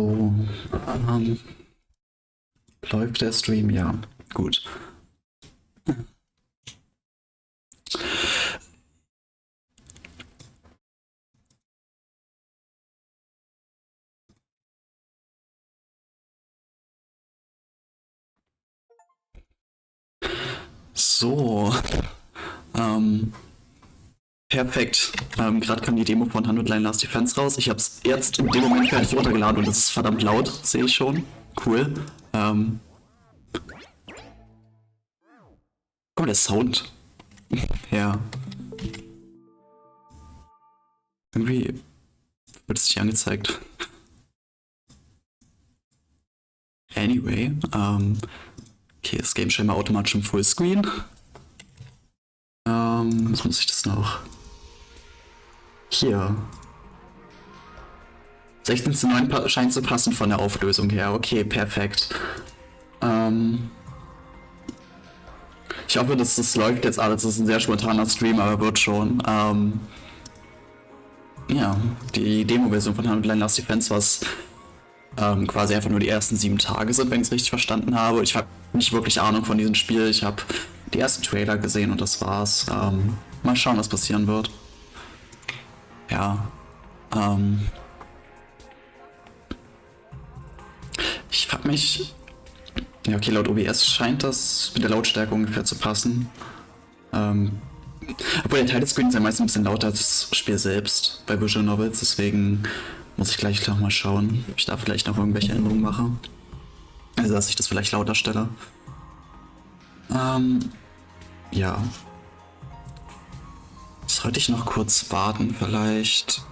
So, ähm, läuft der Stream? Ja, gut. So, ähm, perfekt. Gerade kam die Demo von 100 Line Last Defense raus. Ich habe es jetzt in dem Moment fertig runtergeladen und es ist verdammt laut, sehe ich schon. Cool. Guck mal, der Sound. Ja. Irgendwie wird es nicht angezeigt. Anyway, okay, das Game scheinbar automatisch im Fullscreen. Was muss ich das noch? Hier. 16 zu 9 scheint zu passen von der Auflösung her. Okay, perfekt. Ich hoffe, dass das läuft jetzt alles. Das ist ein sehr spontaner Stream, aber wird schon. Ja, die Demo-Version von 100 Line Last Defense, was quasi einfach nur die ersten 7 Tage sind, wenn ich es richtig verstanden habe. Ich habe nicht wirklich Ahnung von diesem Spiel. Ich habe die ersten Trailer gesehen und das war's. Mal schauen, was passieren wird. Ja. Ich frag mich. Ja, okay, laut OBS scheint das mit der Lautstärke ungefähr zu passen. Obwohl der Titlescreen ist ja meist ein bisschen lauter als das Spiel selbst bei Visual Novels, deswegen muss ich gleich noch mal schauen, ob ich da vielleicht noch irgendwelche Änderungen mache. Also, dass ich das vielleicht lauter stelle. Ja. Sollte ich noch kurz warten, vielleicht?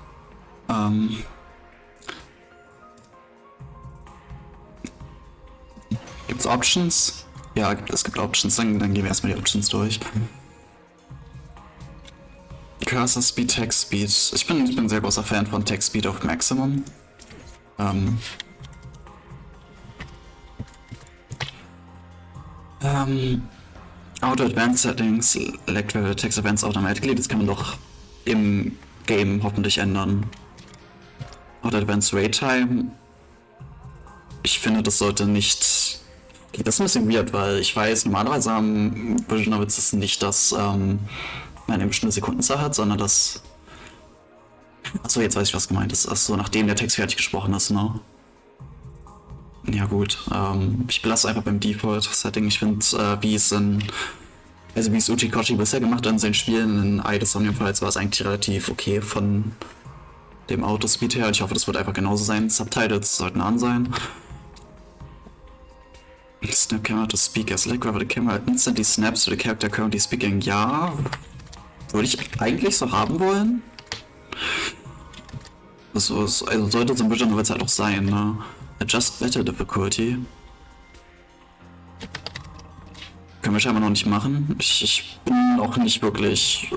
Gibt's Options? Ja, es gibt Options, dann gehen wir erstmal die Options durch. Cursor Speed, Text Speed. Ich bin ein sehr großer Fan von Text Speed auf Maximum. Auto Advanced Settings, Electrical Text Events Automatically, das kann man doch im Game hoffentlich ändern. Auto Advanced Wait Time. Ich finde, das sollte nicht. Das ist ein bisschen weird, weil ich weiß, normalerweise haben Visual Novels es nicht, dass man eine bestimmte Sekundenzahl hat, sondern dass. Achso, jetzt weiß ich, was gemeint ist. Achso, nachdem der Text fertig gesprochen ist, ne? Ja gut, ich belasse einfach beim Default-Setting. Ich finde, wie es Uchikoshi bisher gemacht hat in seinen Spielen, in Eye of Somnium-Files war es eigentlich relativ okay von dem Autospeed her. Ich hoffe, das wird einfach genauso sein. Subtitles sollten an sein. Snap camera to speak as like whether the camera instantly snaps to the character currently speaking. Ja, würde ich eigentlich so haben wollen. Also sollte so ein Visual Novel halt auch sein, ne? Adjust Battle Difficulty. Können wir scheinbar noch nicht machen. Ich bin auch nicht wirklich.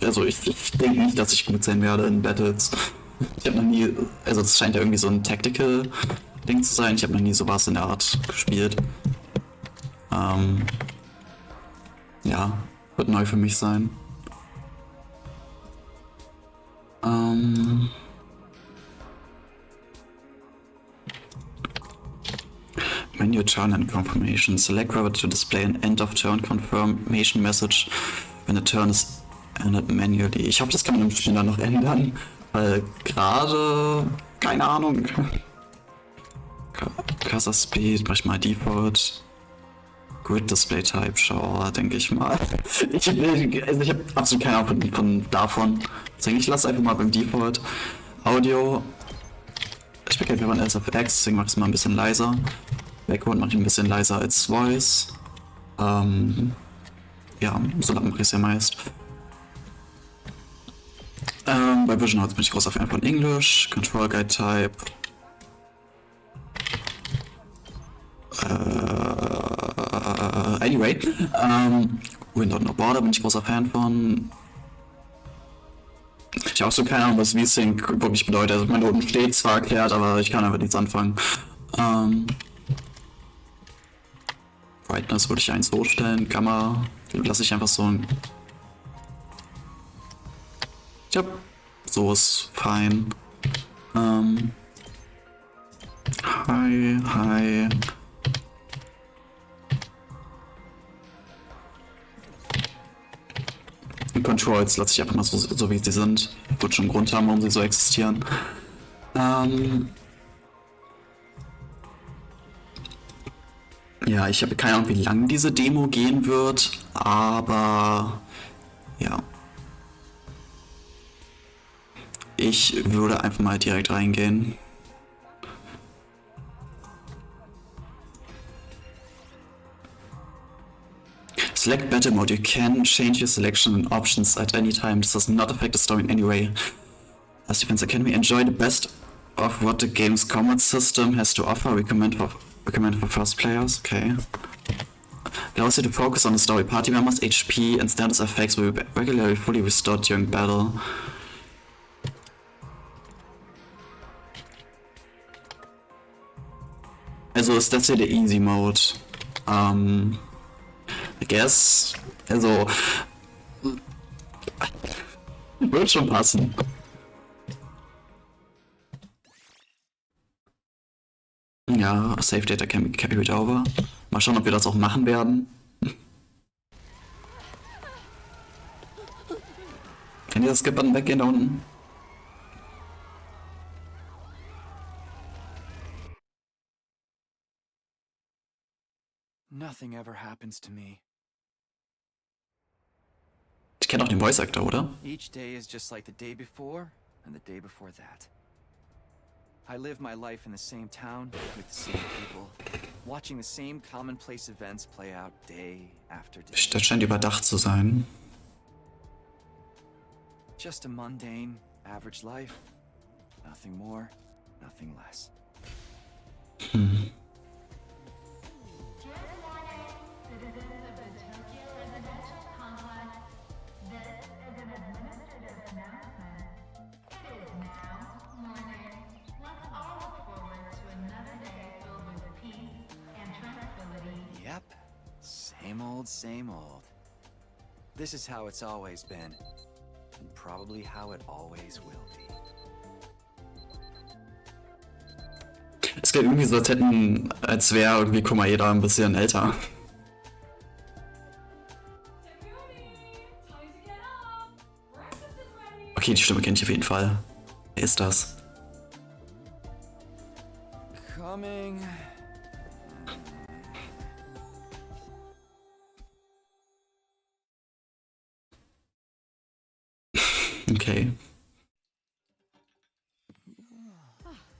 Also ich denke nicht, dass ich gut sein werde in Battles. Ich habe noch nie. Also es scheint ja irgendwie so ein Tactical-Ding zu sein. Ich habe noch nie sowas in der Art gespielt. Ja, wird neu für mich sein. Menu turn and confirmation. Select whether to display an end of turn confirmation message when the turn is ended manually. Ich hoffe, das kann man im Spiel dann noch ändern, weil gerade keine Ahnung. Cursor Speed, mach ich mal Default. Grid Display Type, schau, denke ich mal. Ich habe absolut keine Ahnung von davon. Deswegen ich lasse einfach mal beim Default. Audio. Ich bin einfach ein SFX, deswegen mach ich es mal ein bisschen leiser. Background mache ich ein bisschen leiser als Voice. Ja, so lange mache ich es ja meist. Bei Vision Notes bin ich großer Fan von English, Control Guide Type. Anyway, Window No Border bin ich großer Fan von. Ich habe auch so keine Ahnung, was VSync wirklich bedeutet. Also meine oben steht zwar erklärt, aber ich kann einfach nichts anfangen. Brightness würde ich 1 hochstellen, Gamma lasse ich einfach so ein. Ja, so ist fein. Hi, hi. Die Controls lasse ich einfach mal so wie sie sind. Wird schon einen Grund haben, warum sie so existieren. Ja, ich habe keine Ahnung, wie lang diese Demo gehen wird, aber ja. Ich würde einfach mal direkt reingehen. Select Battle Mode. You can change your selection and options at any time. This does not affect the story in any way. As Defense Academy, enjoy the best of what the game's combat system has to offer. Recommend for first players. Okay. Allows you to focus on the story. Party members' HP and status effects will be regularly fully restored during battle. Also ist das hier der Easy Mode. I guess. Also. Wird schon passen. Ja, Save Data can be carried over. Mal schauen, ob wir das auch machen werden. Kann dieser Skip-Button weggehen da unten? Nothing ever happens to me. Ich kenne auch den Voice Actor, oder? Each day is just like the day before and the day before that. I live my life in the same town with the same people, watching the same commonplace events play out day after day. Das scheint überdacht zu sein. Just a mundane, average life. Nothing more, nothing less. Yep, same old. This is how it's always been, and probably how it always will be. Es geht irgendwie so, als wäre irgendwie Komaeda ein bisschen älter. Okay, die Stimme kenne ich auf jeden Fall. Wer ist das? Coming. Okay.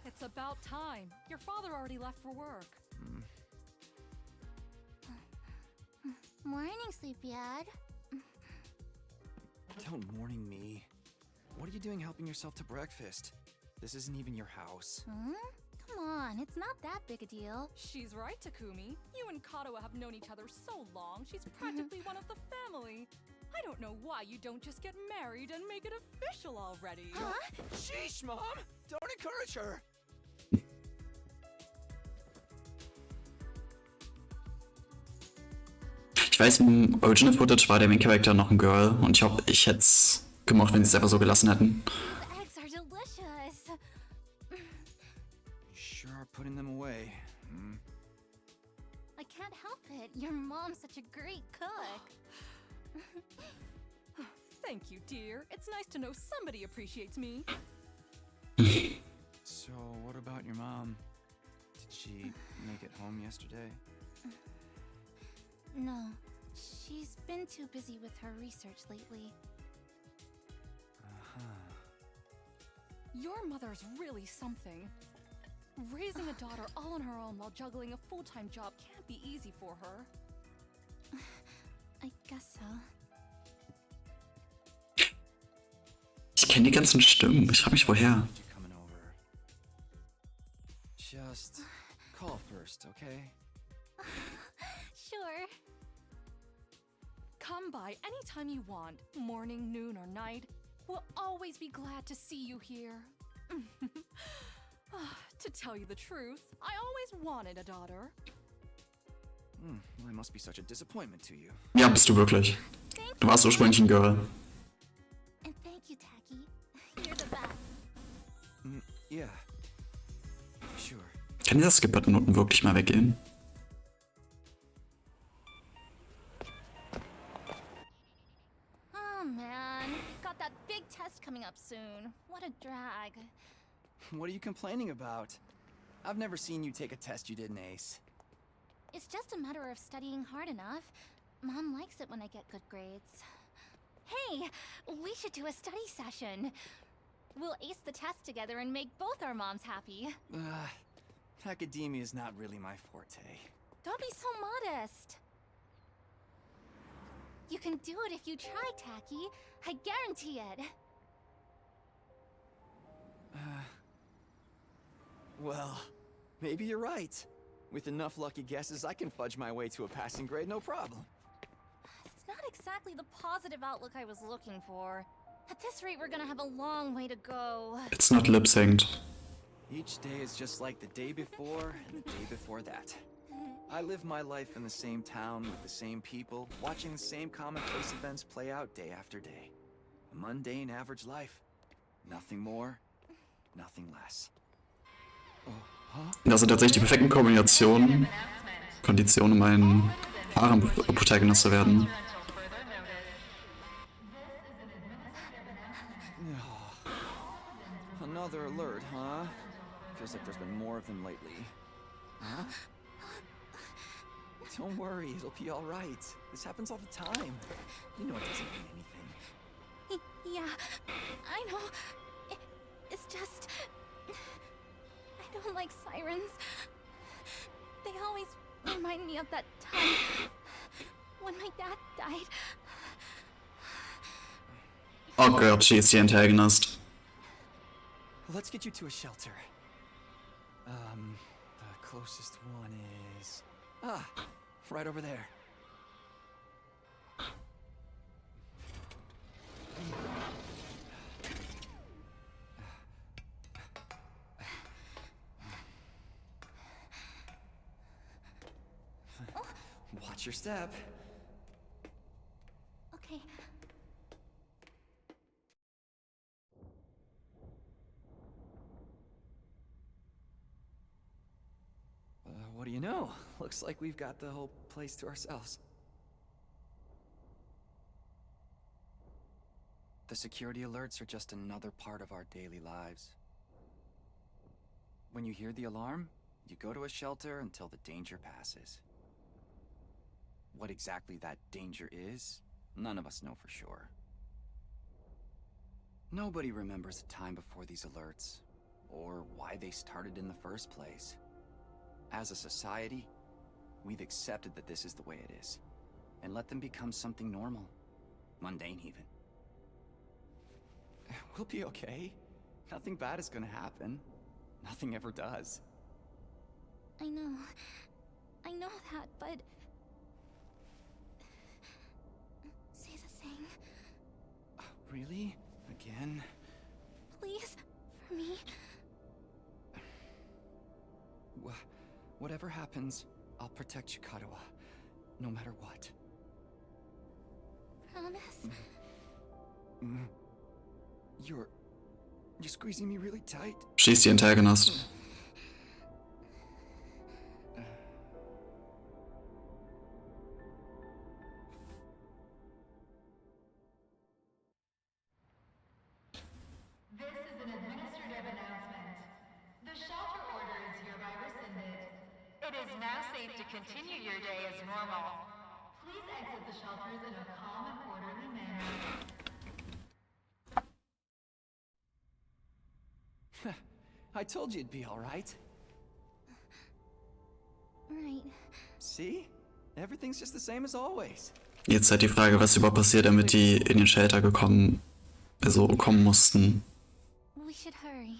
It's about time. Your father already left for work. Morning, Sleepyhead. Don't morning me. What are you doing helping yourself to breakfast? This isn't even your house. Come on, it's not that big a deal. She's right, Takumi. You and Kato have known each other so long, she's practically one of the family. I don't know why you don't just get married and make it official already. Huh? Sheesh, Mom! Don't encourage her! Ich weiß, im Original Footage war der Main Character noch ein Girl und ich hätte es gemocht, wenn sie es einfach so gelassen hätten. The eggs are delicious. You sure are putting them away. I can't help it. Your mom's such a great cook. Thank you, dear. It's nice to know somebody appreciates me. So, what about your mom? Did she make it home yesterday? No, she's been too busy with her research lately. Your mother's really something. Raising a daughter all on her own while juggling a full-time job can't be easy for her. I guess so. Ich kenne die ganzen Stimmen. Ich frage mich woher. You coming over? Just call first, okay? Sure. Come by anytime you want, morning, noon, or night. We'll always be glad to see you here. To tell you the truth, I always wanted a daughter. Well, I must be such a disappointment to you. Ja, bist du wirklich. Thank Du warst you. ursprünglich ein Girl. And thank you, Tacky. You're the best. Yeah. Sure. Kann dieser Skip-Button unten wirklich mal weggehen? Oh man, got that big test coming up soon. What a drag. What are you complaining about? I've never seen you take a test you didn't ace. It's just a matter of studying hard enough. Mom likes it when I get good grades. Hey, we should do a study session. We'll ace the test together and make both our moms happy. Academia is not really my forte. Don't be so modest. You can do it if you try, Tacky. I guarantee it. Well, maybe you're right. With enough lucky guesses, I can fudge my way to a passing grade, no problem. It's not exactly the positive outlook I was looking for. At this rate, we're gonna have a long way to go. It's not lip-synced. Each day is just like the day before and the day before that. I live my life in the same town with the same people, watching the same commonplace events play out day after day. A mundane, average life. Nothing more, nothing less. Das sind tatsächlich die perfekten Konditionen, um ein Harem-Protagonist zu werden. Another alert, huh? Feels like there's been more of them lately. Huh? Don't worry, it'll be all right. This happens all the time. You know it doesn't mean anything. Yeah, I know. It's just... I don't like sirens. They always remind me of that time when my dad died. Oh god, she is the antagonist. Let's get you to a shelter. The closest one is... right over there. Watch your step. Okay. What do you know? Looks like we've got the whole place to ourselves. The security alerts are just another part of our daily lives. When you hear the alarm, you go to a shelter until the danger passes. What exactly that danger is, none of us know for sure. Nobody remembers the time before these alerts, or why they started in the first place. As a society, we've accepted that this is the way it is, and let them become something normal, mundane even. We'll be okay. Nothing bad is gonna happen. Nothing ever does. I know that, but... Say the thing. Really? Again? Please, for me. Whatever happens, I'll protect Chikarawa, no matter what. Promise? You're squeezing me really tight. She's the antagonist. This is an administrative announcement. The shelter order is hereby rescinded. It is now safe to continue your day as normal. Please exit the shelters in a calm and orderly manner. I told you it'd be all right. Right. See? Everything's just the same as always. Jetzt halt die Frage, was überhaupt passiert, damit die in den Shelter kommen mussten. We should hurry.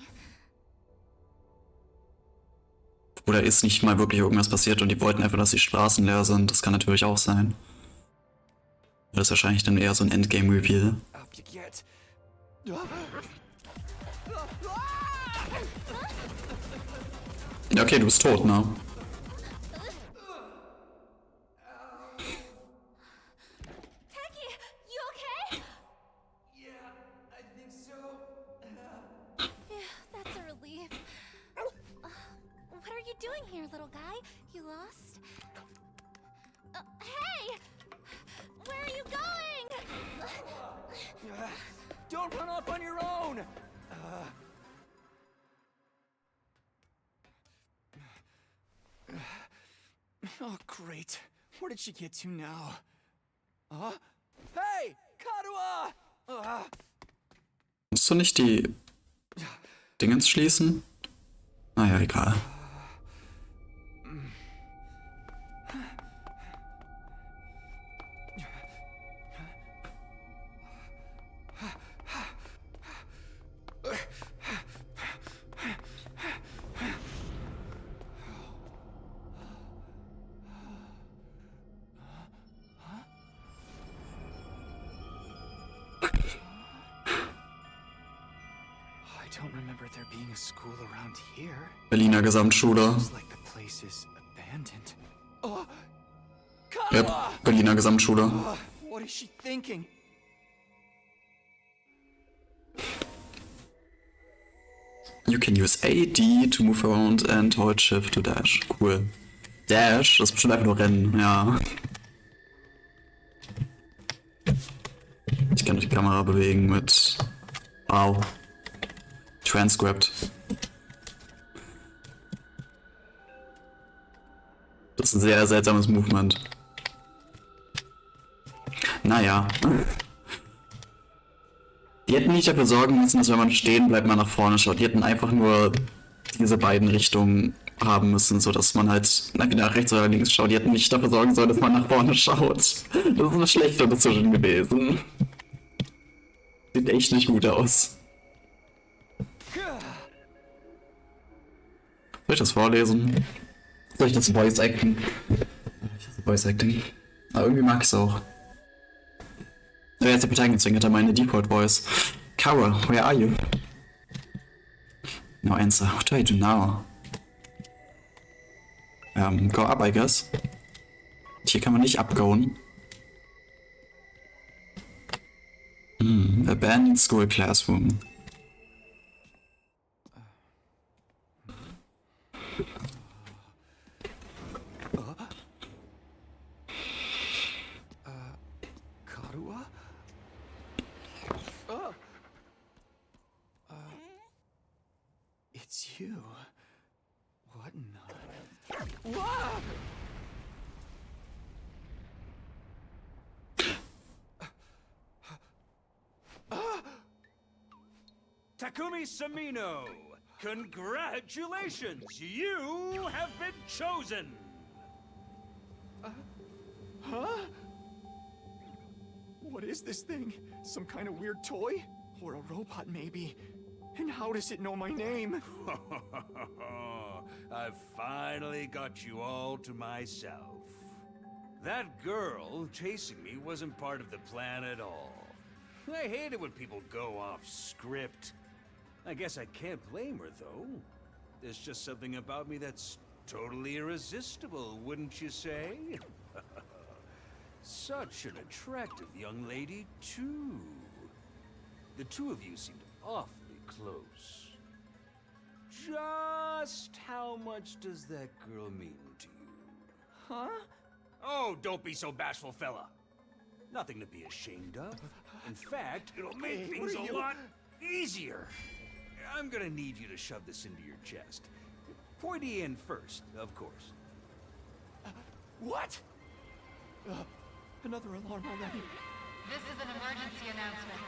Oder ist nicht mal wirklich irgendwas passiert und die wollten einfach, dass die Straßen leer sind. Das kann natürlich auch sein. Das ist wahrscheinlich dann eher so ein Endgame-Reveal. Up you get. Ja, okay, du bist tot, ne? Tacky, you okay? Yeah, I think so. Yeah, that's a relief. What are you doing there, little guy. You lost? Hey! Where are you going? Don't run off on your own! Oh, great. Where did she get to now? Hey! Karuha! Musst du nicht die Dingens schließen? Naja, egal. I don't remember there being a school around here. Berliner Gesamtschule. It's like the place is abandoned. Oh, Yep, Karuha! Berliner Gesamtschule. What is she thinking? You can use A, D to move around and hold Shift to dash. Cool. Dash? Das ist bestimmt einfach nur Rennen, ja. Ich kann die Kamera bewegen mit... Wow. Transcript. Das ist ein sehr seltsames Movement. Naja. Die hätten nicht dafür sorgen müssen, dass wenn man stehen bleibt, man nach vorne schaut. Die hätten einfach nur diese beiden Richtungen haben müssen, sodass man halt nach rechts oder links schaut. Die hätten nicht dafür sorgen sollen, dass man nach vorne schaut. Das ist eine schlechte Decision gewesen. Sieht echt nicht gut aus. Soll ich das vorlesen? Soll ich das Voice Acting? Voice Acting. Aber irgendwie mag ich es auch. So, jetzt habe ich eingezwingert, meine Default Voice. Kara, where are you? No answer. What do I do now? Go up, I guess. Hier kann man nicht abgoen. Abandoned school classroom. Karuha? It's you. What in the... Whoa! Takumi Samino, congratulations! You have been chosen! What is this thing? Some kind of weird toy? Or a robot, maybe? And how does it know my name? I've finally got you all to myself. That girl chasing me wasn't part of the plan at all. I hate it when people go off script. I guess I can't blame her, though. There's just something about me that's totally irresistible, wouldn't you say? Such an attractive young lady, too. The two of you seemed awfully close. Just how much does that girl mean to you? Huh? Oh, don't be so bashful, fella. Nothing to be ashamed of. In fact, it'll make Hey, things what are a you- lot easier. I'm gonna need you to shove this into your chest. Pointy end first, of course. What? Another alarm already. This is an emergency announcement.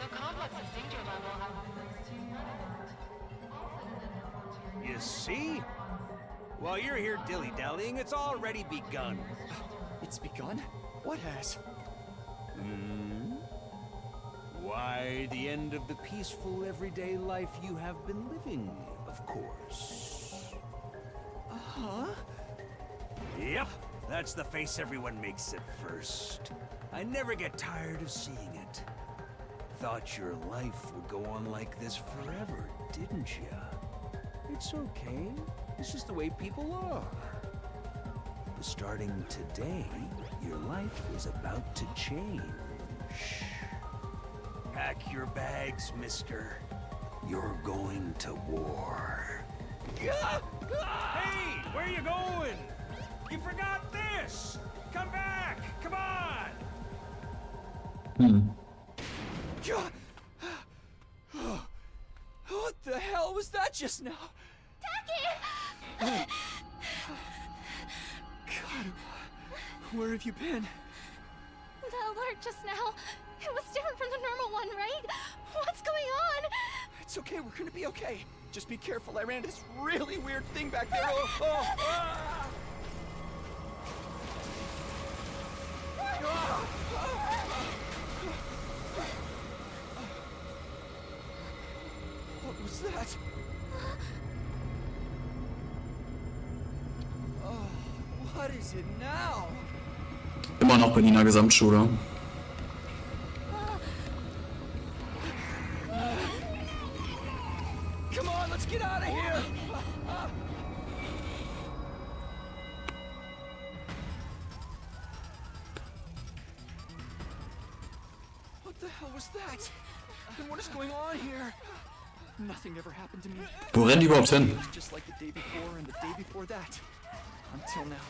The complex's danger level has been raised to red alert. All citizens report to your You see? While you're here dilly-dallying, it's already begun. It's begun? What has? Why, the end of the peaceful, everyday life you have been living, of course. Yep, that's the face everyone makes at first. I never get tired of seeing it. Thought your life would go on like this forever, didn't you? It's okay. This is the way people are. Starting today, your life is about to change. Pack your bags, mister. You're going to war. Hey, where you going? You forgot this! Come back! Come on! What the hell was that just now? God, where have you been? The alert just now. It was different from the normal one, right? What's going on? It's okay, we're gonna be okay. Just be careful, I ran into this really weird thing back there. Ah! What was that? Oh, what is it now? Immer noch Berliner Gesamtschule. Come on, let's get out of here! What the hell was that? And what is going on here? Nothing ever happened to me. Wo rennen die überhaupt hin? It was just like the day before and the day before that. Until now.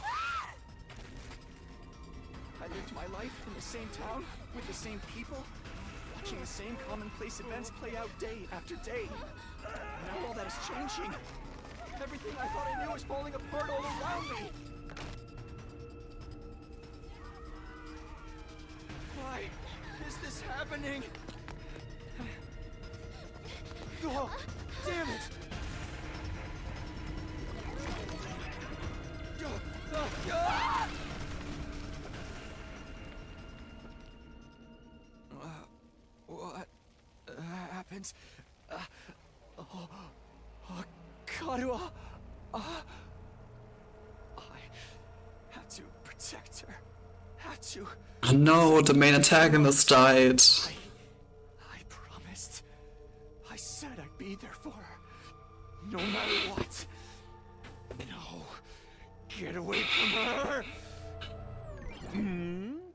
I lived my life in the same town, with the same people, watching the same commonplace events play out day after day. Now all that is changing. Everything I thought I knew is falling apart all around me. Why is this happening? Oh, damn it! What happened? Karua! I have to protect her. Have to. Oh no, the main antagonist died. I promised. I said I'd be there for her. No matter what. No. Get away from her!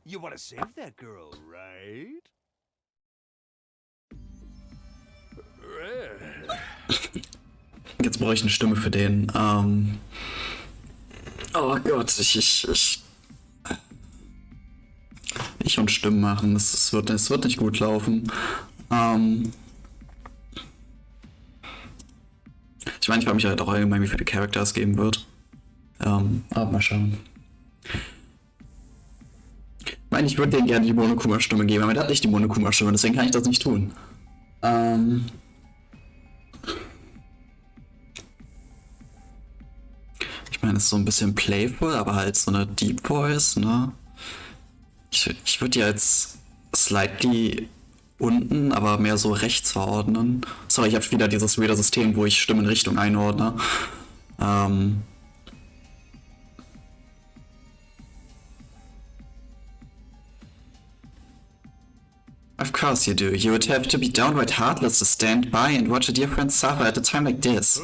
You want to save that girl, right? Jetzt brauche ich eine Stimme für den. Oh Gott, ich und Stimmen machen, das wird nicht gut laufen. Ich meine, ich frage mich halt auch allgemein, wie viele Charakter es geben wird. Aber mal schauen. Ich meine, ich würde denen gerne die Monokuma-Stimme geben, aber der hat nicht die Monokuma-Stimme, deswegen kann ich das nicht tun. Ich meine, es ist so ein bisschen playful, aber halt so eine Deep Voice, ne? Ich würde die als slightly unten, aber mehr so rechts verordnen. Sorry, ich habe wieder dieses weirde System, wo ich Stimmenrichtung einordne. Of course you do. You would have to be downright heartless to stand by and watch a dear friend suffer at a time like this.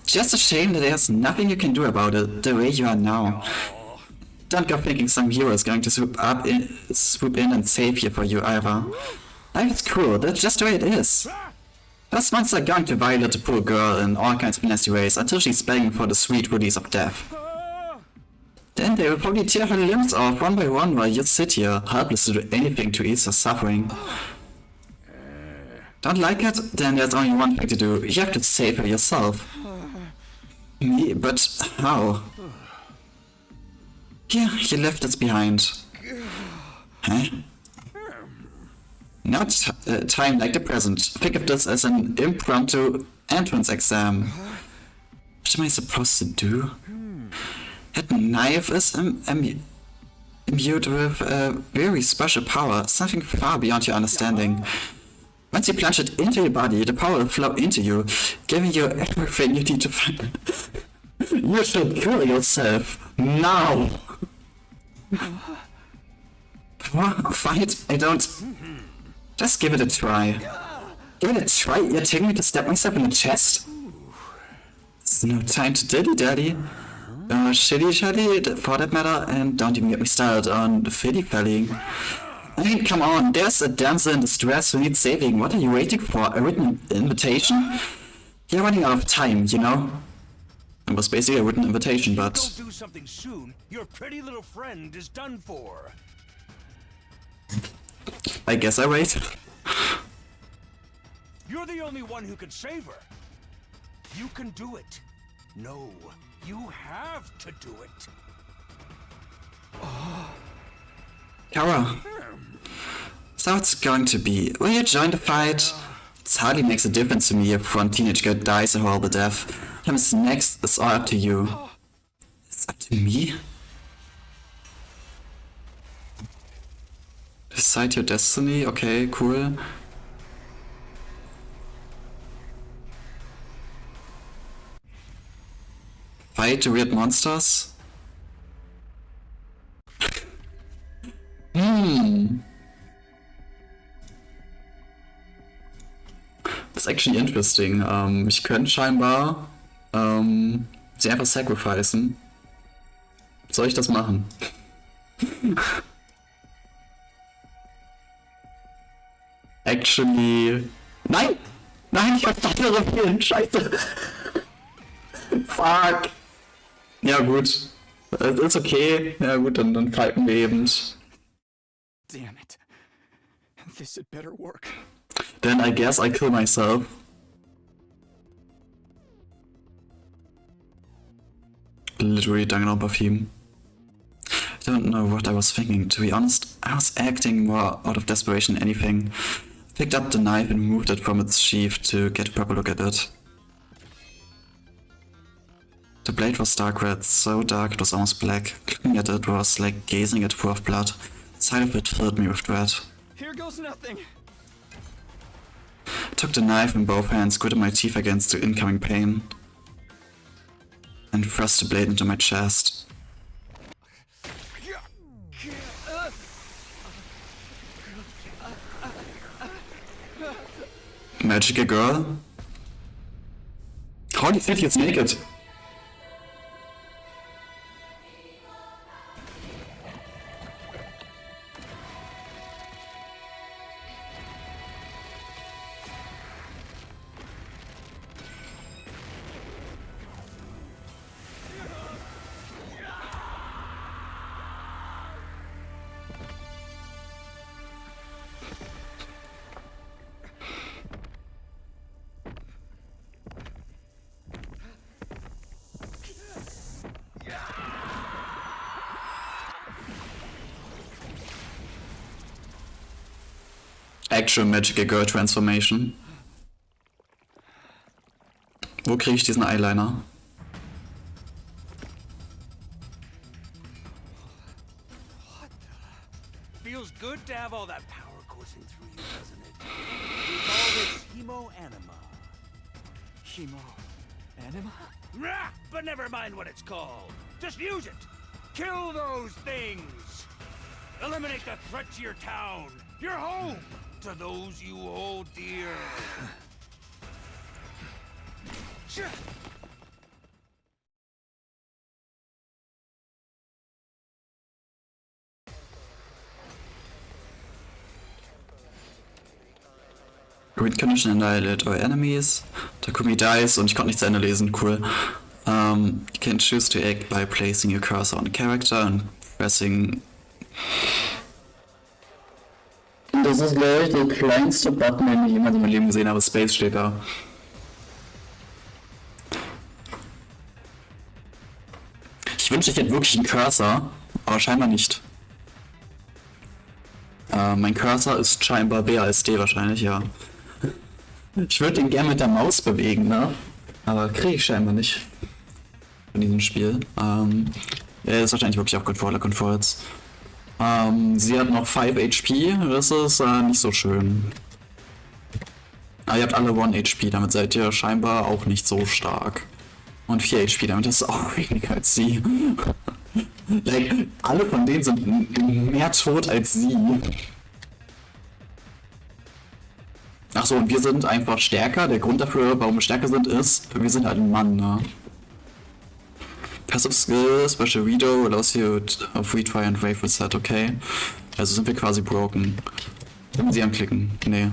Just a shame that there's nothing you can do about it, the way you are now. Don't go thinking some hero is going to swoop in and save you for you either. Life is cruel, that's just the way it is. Those monsters are going to violate the poor girl in all kinds of nasty ways until she's begging for the sweet release of death. Then they will probably tear her limbs off one by one while you sit here, helpless to do anything to ease her suffering. Don't like it? Then there's only one thing to do. You have to save her yourself. Me? But how? Here, you left us behind. Huh? Now it's time like the present. Think of this as an impromptu entrance exam. What am I supposed to do? That knife is imbued with a very special power, something far beyond your understanding. Once you plunge it into your body, the power will flow into you, giving you everything you need to find. You should kill yourself now. Fight? I don't. Just give it a try. Give it a try? You're telling me to stab myself in the chest? It's no time to dilly-dally. Shitty for that matter, and don't even get me started on fiddy-fallying. I mean, come on, there's a damsel in distress who needs saving. What are you waiting for? A written invitation? You're running out of time, you know? It was basically a written invitation, If you but don't do something soon, your pretty little friend is done for. I guess I wait. You're the only one who can save her. You can do it. No, you have to do it. Kara. So it's going to be. Will you join the fight? It hardly makes a difference to me if one teenage girl dies a horrible death. What happens next is all up to you. It's up to me? Decide your destiny? Okay, cool. Fight the weird monsters? Das ist actually interesting. Ich könnte scheinbar sie einfach sacrificen. Soll ich das machen? Actually... Nein! Nein, ich hab andere Vielen. Scheiße! Fuck! Ja gut. Ist okay. Ja gut, dann fighten wir eben. Damn it. This had better work. Then I guess I kill myself. Literally Danganronpa-Theme. I don't know what I was thinking. To be honest, I was acting more out of desperation than anything. Picked up the knife and moved it from its sheath to get a proper look at it. The blade was dark red, so dark it was almost black. Looking at it was like gazing at a pool of blood. The sight of it filled me with dread. Here goes nothing. I took the knife in both hands, gritted my teeth against the incoming pain, and thrust the blade into my chest. Magical girl? Holy shit, he's naked! Actual Magical Girl Transformation. Wo kriege ich diesen Eyeliner? Feels good to have all that power coursing through you, doesn't it? We call this hemo-anima. Anima? Rah! But never mind what it's called. Just use it. Kill those things. Eliminate the threat to your town, your home, to those you hold dear. Read condition annihilate our enemies. Takumi dies und ich konnte nicht zu Ende lesen, cool. You can choose to act by placing your cursor on a character and pressing... Das ist, glaube ich, der kleinste Button, den ich jemals in meinem Leben gesehen habe. Space steht da. Ich wünschte, ich hätte wirklich einen Cursor, aber scheinbar nicht. Mein Cursor ist scheinbar WASD wahrscheinlich, ja. Ich würde den gerne mit der Maus bewegen, ne? Aber kriege ich scheinbar nicht. In diesem Spiel. Er ist wahrscheinlich wirklich auf Controller Controls. Sie hat noch 5 HP, das ist nicht so schön. Ihr habt alle 1 HP, damit seid ihr scheinbar auch nicht so stark. Und 4 HP, damit ist es auch weniger als sie. Like, alle von denen sind mehr tot als sie. Achso, und wir sind einfach stärker. Der Grund dafür, warum wir stärker sind, ist, wir sind halt ein Mann, ne? Passive Skill, Special Redo, allows you to retry and wave reset, okay. Also sind wir quasi broken. Können wir sie anklicken? Nee.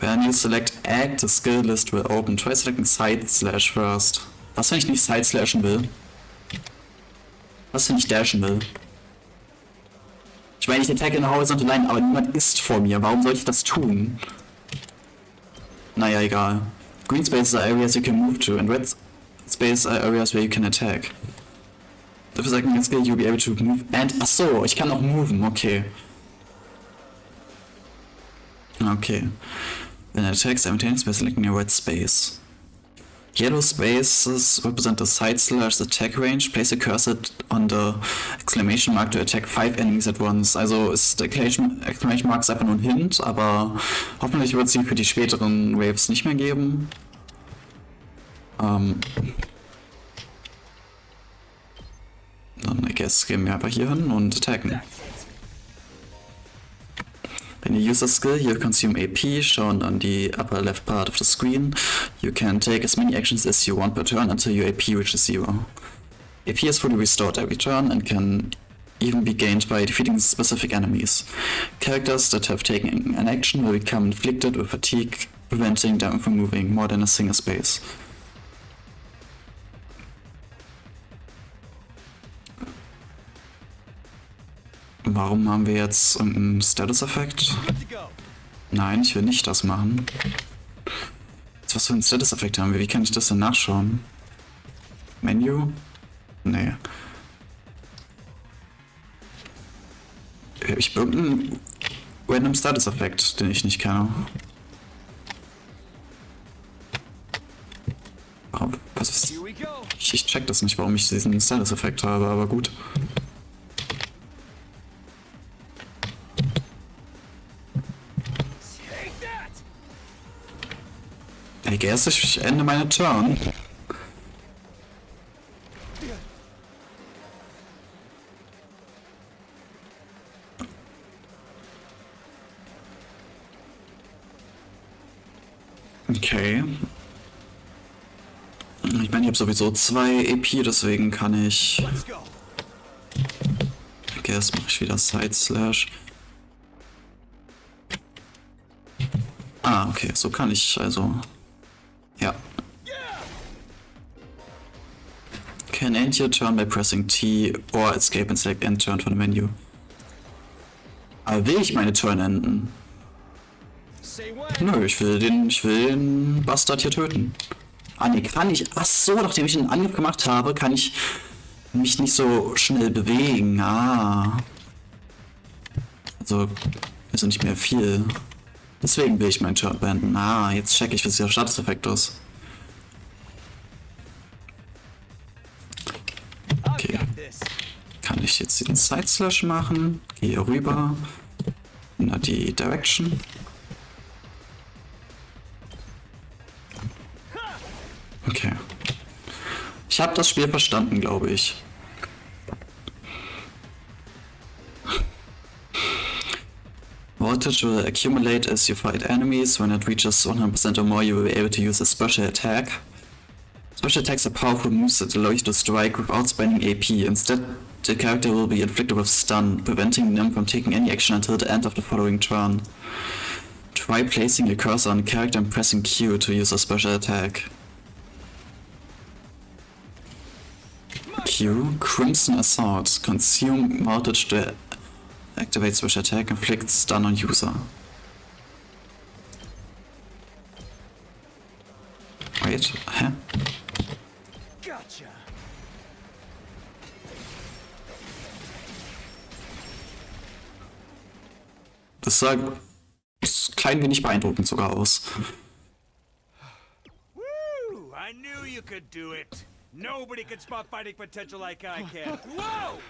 When you select Act, the skill list will open. Try selecting Side Slash first. Was, wenn ich nicht Side Slashen will? Was, wenn ich dashen will? Ich meine, ich attacke in der Horizontal Line, aber niemand ist vor mir. Warum soll ich das tun? Naja, egal. Green spaces are areas you can move to, and red spaces are areas where you can attack. Dafür sagt mir skill, you'll be able to move and... Achso, ich kann auch moven, okay. Okay. When it attacks, simultaneously by selecting a red space. Yellow spaces represent the side slash attack range. Place a cursor on the exclamation mark to attack 5 enemies at once. Also ist der exclamation mark einfach nur ein Hint, aber hoffentlich wird es sie für die späteren Waves nicht mehr geben. Dann, I guess, gehen wir einfach hier hin und attacken. When you use a skill, you consume AP, shown on the upper left part of the screen. You can take as many actions as you want per turn until your AP reaches 0. AP is fully restored every turn and can even be gained by defeating specific enemies. Characters that have taken an action will become inflicted with fatigue, preventing them from moving more than a single space. Warum haben wir jetzt einen Status-Effekt? Nein, ich will nicht das machen. Jetzt, was für einen Status-Effekt haben wir? Wie kann ich das denn nachschauen? Menü? Nee. Habe ich irgendeinen random Status-Effekt, den ich nicht kenne? Warum? Was ist? Ich check das nicht, warum ich diesen Status-Effekt habe, aber gut. I guess ich ende meine Turn. Okay. Ich meine, ich habe sowieso 2 EP, deswegen kann ich... I guess mache ich wieder Side Slash. Ah, okay, so kann ich also... Ja. Can end your turn by pressing T or escape and select end turn von dem Menü. Aber will ich meine Turn enden? Nö, ich will den Bastard hier töten. Ah ne, kann ich... Ach so, nachdem ich einen Angriff gemacht habe, kann ich mich nicht so schnell bewegen. Ah. Also nicht mehr viel. Deswegen will ich meinen Turn beenden. Ah, jetzt check ich, wie der Statuseffekt ist. Okay. Kann ich jetzt den Side Slash machen? Gehe rüber. In die Direction. Okay. Ich habe das Spiel verstanden, glaube ich. Voltage will accumulate as you fight enemies. When it reaches 100% or more, you will be able to use a special attack. Special attacks are powerful moves that allow you to strike without spending AP. Instead, the character will be inflicted with stun, preventing them from taking any action until the end of the following turn. Try placing a cursor on a character and pressing Q to use a special attack. Q, Crimson Assault. Consume voltage to activate special attack, inflict stun on user. Wait, hä? Gotcha. Das sah ein klein wenig beeindruckend sogar aus. Woo! I knew you could do it. Nobody can spot fighting potential like I can. Whoa!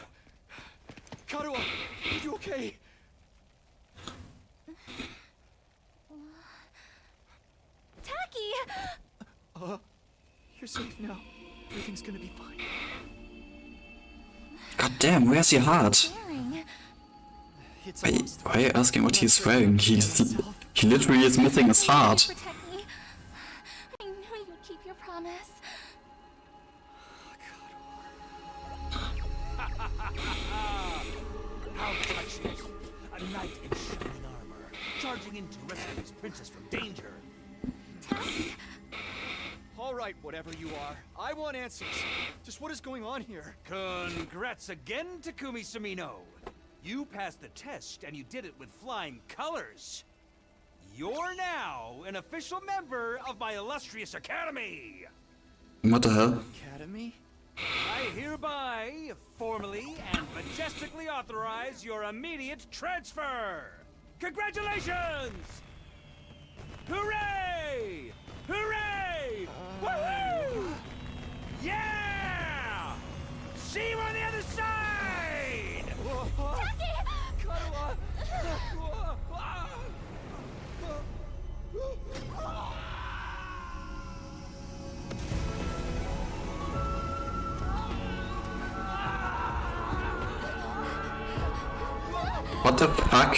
Karuo, are you okay? Tacky! You're safe now. Everything's gonna be fine. God damn, where's your heart? Wearing. It's Why, almost... why are you asking what he's wearing? He literally is missing his heart. Protect me. I knew you'd keep your promise. How touching! A knight in shining armor, charging into to rescue this princess from danger. All right, whatever you are. I want answers. Just what is going on here? Congrats again, Takumi Sumino. You passed the test, and you did it with flying colors. You're now an official member of my illustrious academy. What the hell? Academy? I hereby, formally and majestically authorize your immediate transfer. Congratulations! Hooray! Hooray! Woohoo! Yeah! See you on the other side! What the fuck?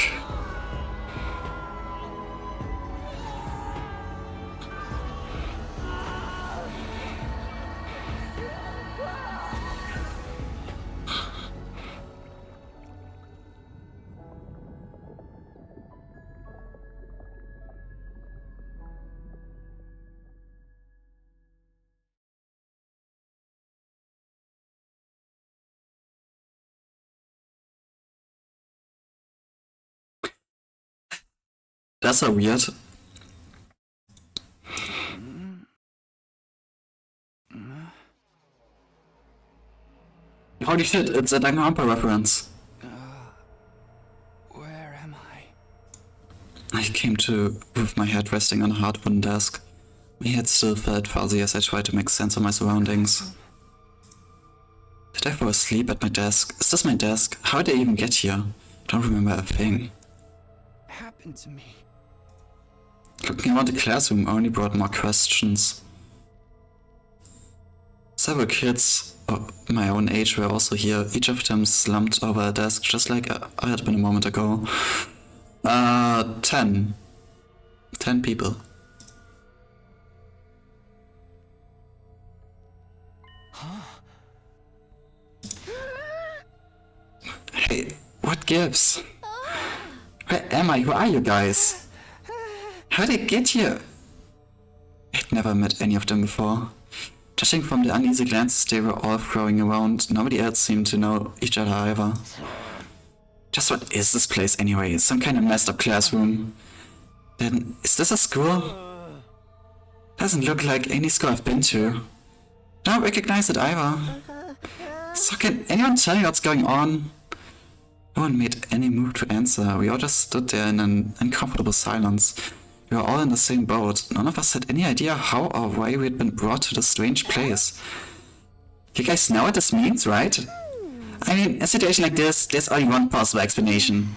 That's so weird. Holy shit, it's a Danganronpa reference. Where am I? I came to with my head resting on a hard wooden desk. My head still felt fuzzy as I tried to make sense of my surroundings. Did I fall asleep at my desk? Is this my desk? How did I even get here? Don't remember a thing. Happened to me. Looking around the classroom only brought more questions. Several kids of my own age were also here, each of them slumped over a desk just like I had been a moment ago. 10. 10 people. Hey, what gives? Where am I? Who are you guys? How did I get here? I'd never met any of them before. Judging from the uneasy glances they were all throwing around, nobody else seemed to know each other either. Just what is this place anyway? Some kind of messed up classroom. Then, is this a school? Doesn't look like any school I've been to. Don't recognize it either. So can anyone tell me what's going on? No one made any move to answer. We all just stood there in an uncomfortable silence. We were all in the same boat. None of us had any idea how or why we had been brought to this strange place. You guys know what this means, right? I mean, in a situation like this, there's only one possible explanation.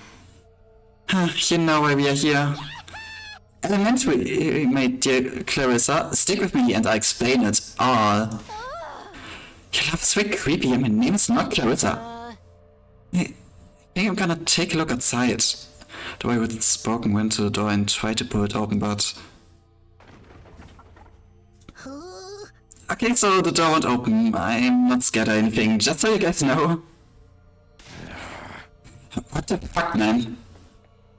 You know why we are here. Elementary, my dear Clarissa, stick with me and I'll explain it all. Your love is very creepy and my name is not Clarissa. I think I'm gonna take a look outside. The boy with spoken went to the door and tried to pull it open, but... Okay, so the door won't open. I'm not scared or anything, just so you guys know. What the fuck, man?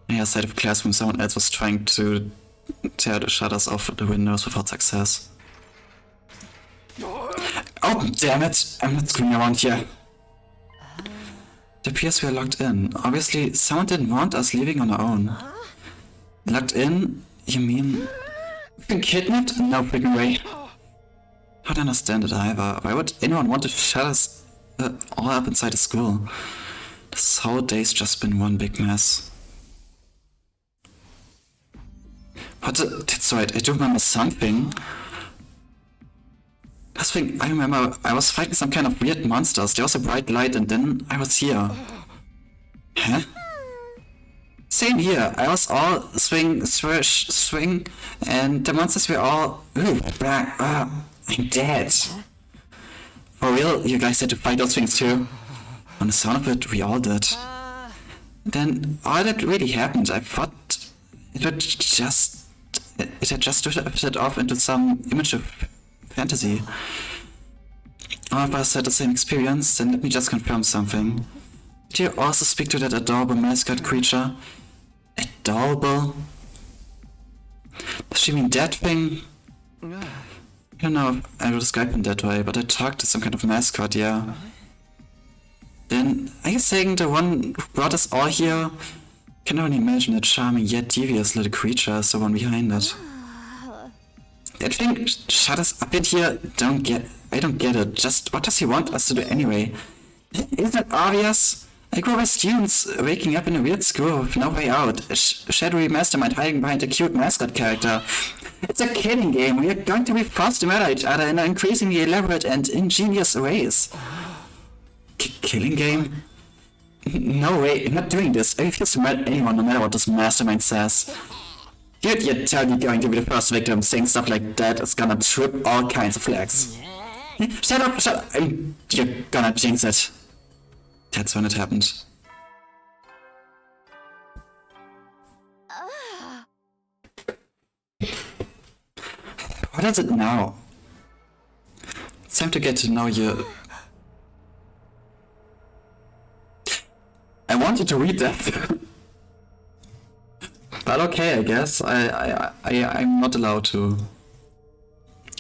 On the other side of the classroom, someone else was trying to tear the shutters off the windows without success. Open, damn it! I'm not screwing around here. It appears we are locked in. Obviously, someone didn't want us leaving on our own. Locked in? You mean... we've been kidnapped? No freaking way. I don't understand it either. Why would anyone want to shut us all up inside a school? This whole day's just been one big mess. What? That's right, I do remember something. Last thing I remember, I was fighting some kind of weird monsters. There was a bright light and then I was here. Huh? Same here. I was all swing, swish, swing, and the monsters were all... Ooh, I'm dead. For real, you guys had to fight those things too? On the sound of it, we all did. Then all that really happened, I thought it had just drifted off into some image of fantasy. All of us had the same experience, then let me just confirm something. Did you also speak to that adorable mascot creature? Adorable? Does she mean that thing? I don't know if I would describe him that way, but I talked to some kind of mascot, yeah. Then, are you saying the one who brought us all here? Can only imagine that charming yet devious little creature is the one behind it. That thing shut us up in here. I don't get it. Just what does he want us to do anyway? Isn't it obvious? A group of students waking up in a weird school with no way out. A shadowy mastermind hiding behind a cute mascot character. It's a killing game. We are going to be forced to murder each other in increasingly elaborate and ingenious ways. Killing game? No way, I'm not doing this. I refuse to murder anyone no matter what this mastermind says. You're totally going to be the first victim. Saying stuff like that is gonna trip all kinds of flags. Shut up! You're gonna jinx it. That's when it happened. What is it now? It's time to get to know you. I wanted to read that. But okay, I guess. I'm not allowed to.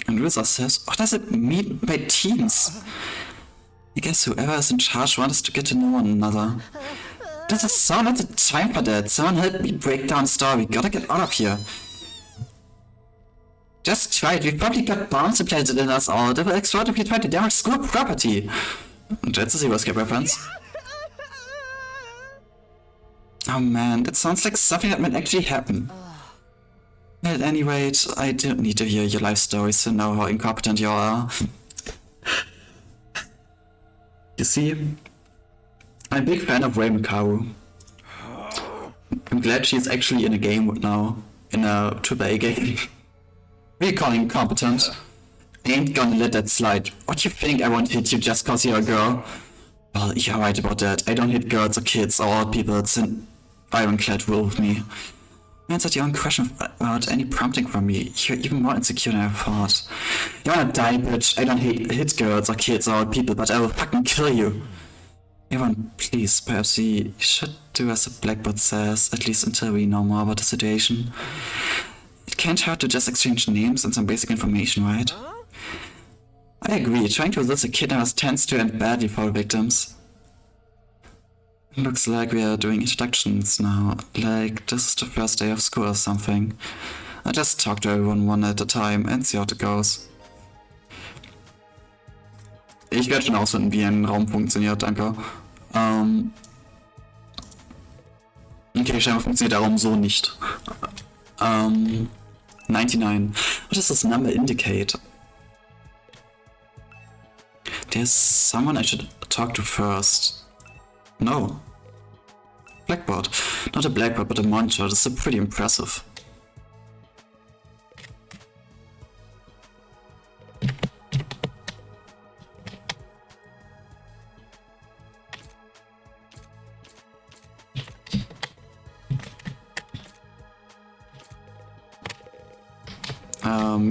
And with ourselves, what does it mean by teams? I guess whoever is in charge wants us to get to know one another. This is so not the time for that. Someone help me break down the story. We gotta get out of here. Just try it. We've probably got bombs implanted in us all. They will explode if you try to damage school property. That's a Zero Escape reference. Oh man, that sounds like something that might actually happen. At any rate, I don't need to hear your life stories to know how incompetent you are. You see, I'm a big fan of Rei Mikaru. I'm glad she's actually in a game now, in a AAA game. We're calling incompetent. I ain't gonna let that slide. What do you think I won't hit you just cause you're a girl? Well, you're right about that. I don't hit girls or kids or old people. It's an ironclad rule with me. Answered your own question without any prompting from me. You're even more insecure than I thought. You wanna die, bitch? I don't hit girls or kids or old people, but I will fucking kill you. Everyone, please, perhaps we should do as the Blackbird says, at least until we know more about the situation. It can't hurt to just exchange names and some basic information, right? I agree. Trying to resist a kidnappers tends to end badly for victims. Looks like we are doing introductions now. Like, this is the first day of school or something. I just talk to everyone one at a time and see how it goes. Ich werde schon ausfinden, wie ein Raum funktioniert, danke. Okay, scheinbar funktioniert der Raum so nicht. 99. What does this number indicate? There's someone I should talk to first. No. Blackboard. Not a blackboard, but a monitor. This is pretty impressive.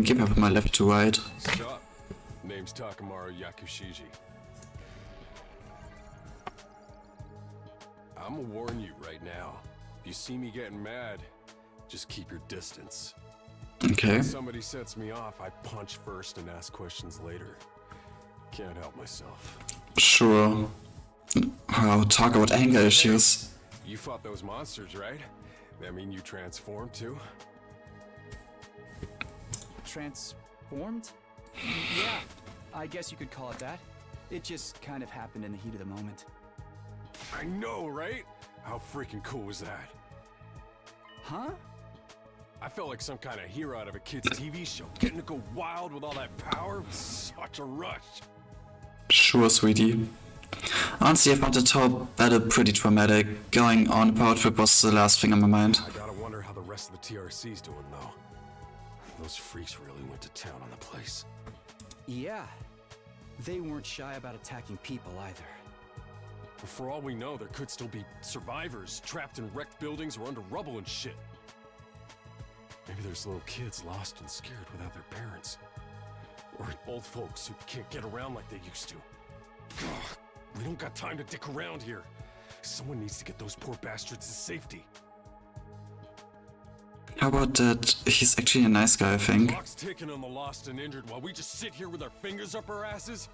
Give up my left to right. Stop. Name's Takamaru Yakushiji. I'ma warn you right now. If you see me getting mad, just keep your distance. Okay. When somebody sets me off, I punch first and ask questions later. Can't help myself. Sure. Wow, talk about anger issues. You fought those monsters, right? That mean you transformed too? Transformed? Yeah, I guess you could call it that. It just kind of happened in the heat of the moment. I know, right? How freaking cool was that? Huh? I felt like some kind of hero out of a kid's TV show. Getting to go wild with all that power was such a rush. Sure, sweetie. Honestly, I found the whole battle pretty traumatic. Going on a power trip was the last thing on my mind. I gotta wonder how the rest of the TRC's doing, though. Those freaks really went to town on the place. Yeah. They weren't shy about attacking people either. For all we know, there could still be survivors trapped in wrecked buildings or under rubble and shit. Maybe there's little kids lost and scared without their parents. Or old folks who can't get around like they used to. Ugh, we don't got time to dick around here. Someone needs to get those poor bastards to safety. How about that? He's actually a nice guy, I think. Clock's ticking on the lost and injured while we just sit here with our fingers up our asses.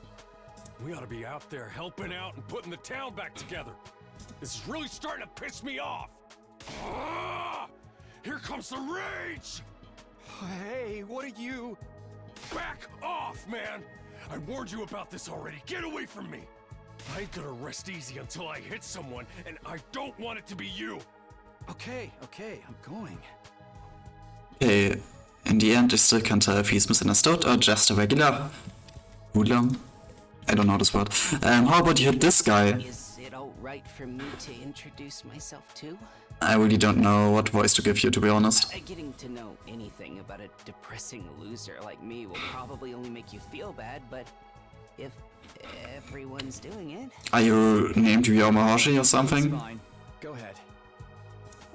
We ought to be out there helping out and putting the town back together. This is really starting to piss me off. Ah! Here comes the rage! Hey, what are you? Back off, man! I warned you about this already. Get away from me! I ain't gonna rest easy until I hit someone, and I don't want it to be you. Okay, I'm going. Okay, in the end, I still can't tell if he's misunderstood or just a regular hoodlum. I don't know this word. How about you hit this guy? Is it alright for me to introduce myself too? I really don't know what voice to give you, to be honest. Getting to know anything about a depressing loser like me will probably only make you feel bad, but if everyone's doing it... Are you named Ryomahoshi or It's something? fine. Go ahead.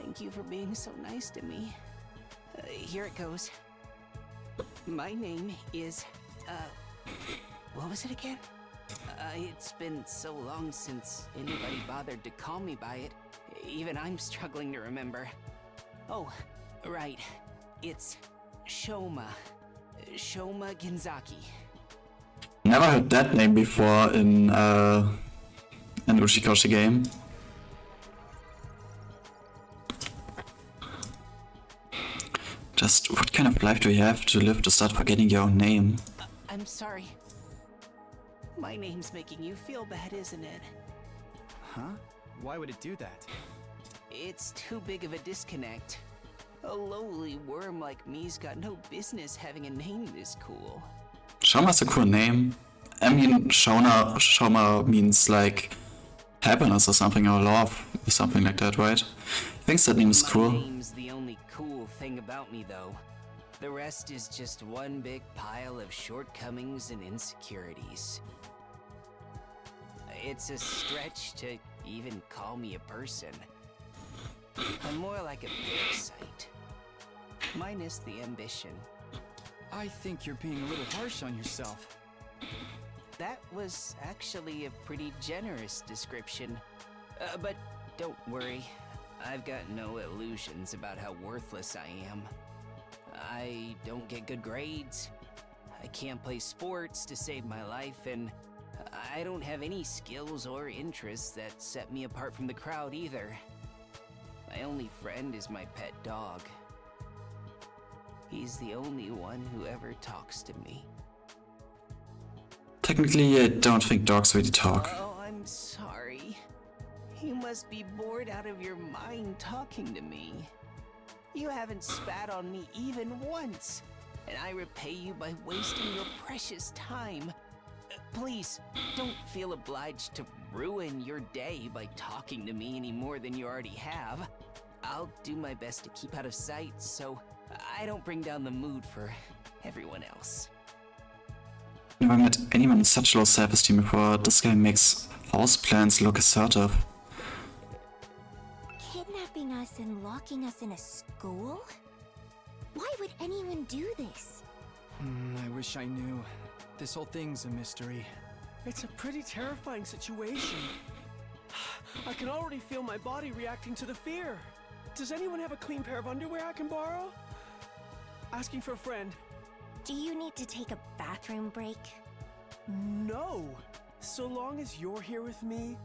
Thank you for being so nice to me. Here it goes. My name is, what was it again? It's been so long since anybody bothered to call me by it. Even I'm struggling to remember. Oh, right. It's Shoma. Shoma Genzaki. Never heard that name before in an Ushikoshi game. Just what kind of life do you have to live to start forgetting your own name? I'm sorry. My name's making you feel bad, isn't it? Huh? Why would it do that? It's too big of a disconnect. A lowly worm like me's got no business having a name this cool. Shoma's a cool name. I mean, Shoma means like happiness or something, or love, or something like that, right? I think that name is cool. My name's the only cool thing about me, though. The rest is just one big pile of shortcomings and insecurities. It's a stretch to even call me a person. I'm more like a parasite. Minus the ambition. I think you're being a little harsh on yourself. That was actually a pretty generous description. But don't worry. I've got no illusions about how worthless I am. I don't get good grades. I can't play sports to save my life, and I don't have any skills or interests that set me apart from the crowd either. My only friend is my pet dog. He's the only one who ever talks to me. Technically, I don't think dogs really talk. Oh, I'm sorry. You must be bored out of your mind talking to me. You haven't spat on me even once, and I repay you by wasting your precious time. Please, don't feel obliged to ruin your day by talking to me any more than you already have. I'll do my best to keep out of sight so I don't bring down the mood for everyone else. Never met anyone with such low self-esteem before. This guy makes house plans look assertive. Kidnapping us and locking us in a school? Why would anyone do this? I wish I knew. This whole thing's a mystery. It's a pretty terrifying situation. I can already feel my body reacting to the fear. Does anyone have a clean pair of underwear I can borrow? Asking for a friend. Do you need to take a bathroom break? No! So long as you're here with me,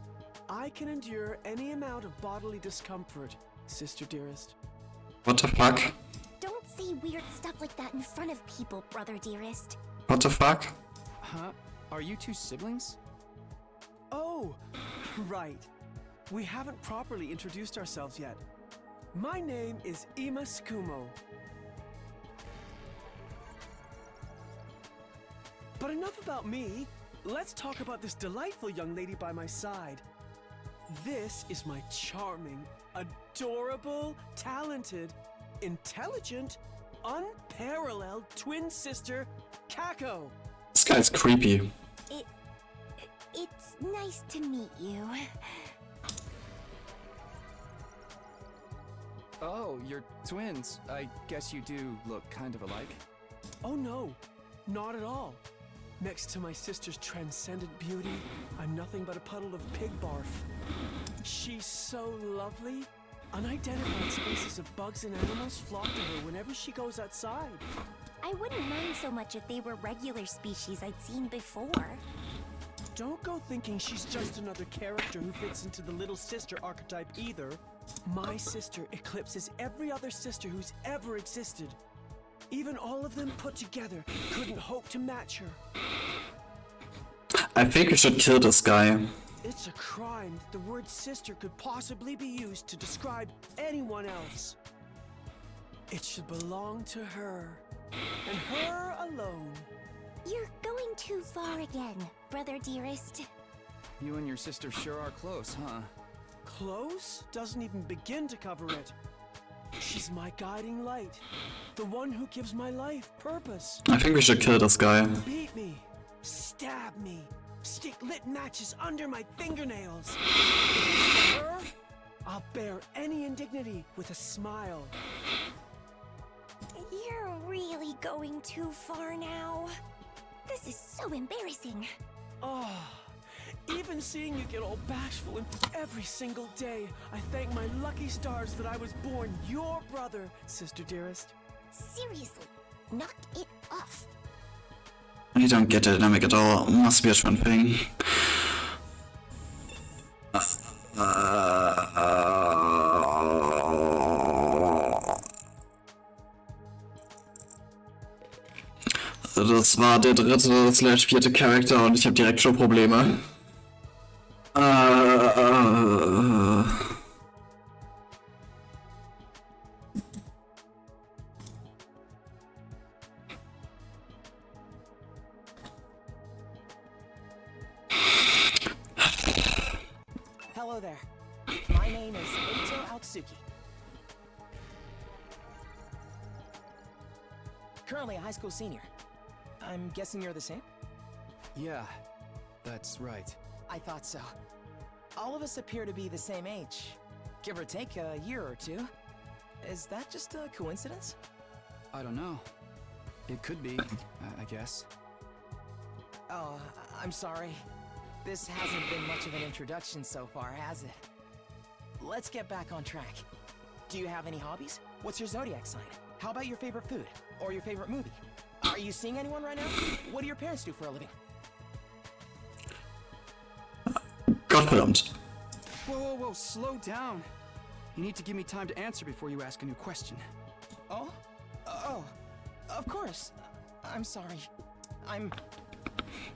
I can endure any amount of bodily discomfort, sister dearest. What the fuck? Don't say weird stuff like that in front of people, brother dearest. What the fuck? Huh? Are you two siblings? Oh, right. We haven't properly introduced ourselves yet. My name is Ima Tsukumo. But enough about me. Let's talk about this delightful young lady by my side. This is my charming, adorable, talented, intelligent, unparalleled twin sister, Kako. This guy's creepy. It's nice to meet you. Oh, you're twins. I guess you do look kind of alike. Oh no, not at all. Next to my sister's transcendent beauty, I'm nothing but a puddle of pig barf. She's so lovely, Unidentified species of bugs and animals flock to her whenever she goes outside. I wouldn't mind so much if they were regular species I'd seen before. Don't go thinking she's just another character who fits into the little sister archetype either. My sister eclipses every other sister who's ever existed. Even all of them put together couldn't hope to match her. I think we should kill this guy. It's a crime that the word sister could possibly be used to describe anyone else. It should belong to her, and her alone. You're going too far again, brother dearest. You and your sister sure are close, huh? Close doesn't even begin to cover it. She's my guiding light, the one who gives my life purpose. I think we should kill this guy. Beat me, stab me, stick lit matches under my fingernails. For her, I'll bear any indignity with a smile. You're really going too far now. This is so embarrassing. Oh, even seeing you get all bashful and every single day, I thank my lucky stars that I was born your brother, sister dearest. Seriously, knock it off. I don't get the dynamic at all. Must be a twin thing. Das war der dritte/vierte Charakter und ich habe direkt schon Probleme. Hello there. My name is Eito Aotsuki. Currently a high school senior. I'm guessing you're the same? Yeah, that's right. I thought so. All of us appear to be the same age. Give or take a year or two. Is that just a coincidence? I don't know. It could be, I guess. Oh, I'm sorry. This hasn't been much of an introduction so far, has it? Let's get back on track. Do you have any hobbies? What's your zodiac sign? How about your favorite food? Or your favorite movie? Are you seeing anyone right now? What do your parents do for a living? Gottverdammt. Whoa, slow down. You need to give me time to answer before you ask a new question. Oh? Oh, of course. I'm sorry. I'm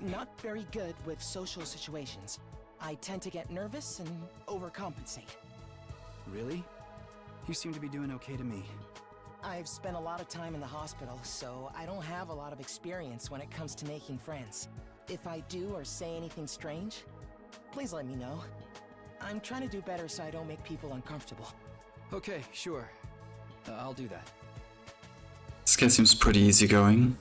not very good with social situations. I tend to get nervous and overcompensate. Really? You seem to be doing okay to me. I've spent a lot of time in the hospital, so I don't have a lot of experience when it comes to making friends. If I do or say anything strange, please let me know. I'm trying to do better so I don't make people uncomfortable. Okay, sure. I'll do that. This guy seems pretty easygoing.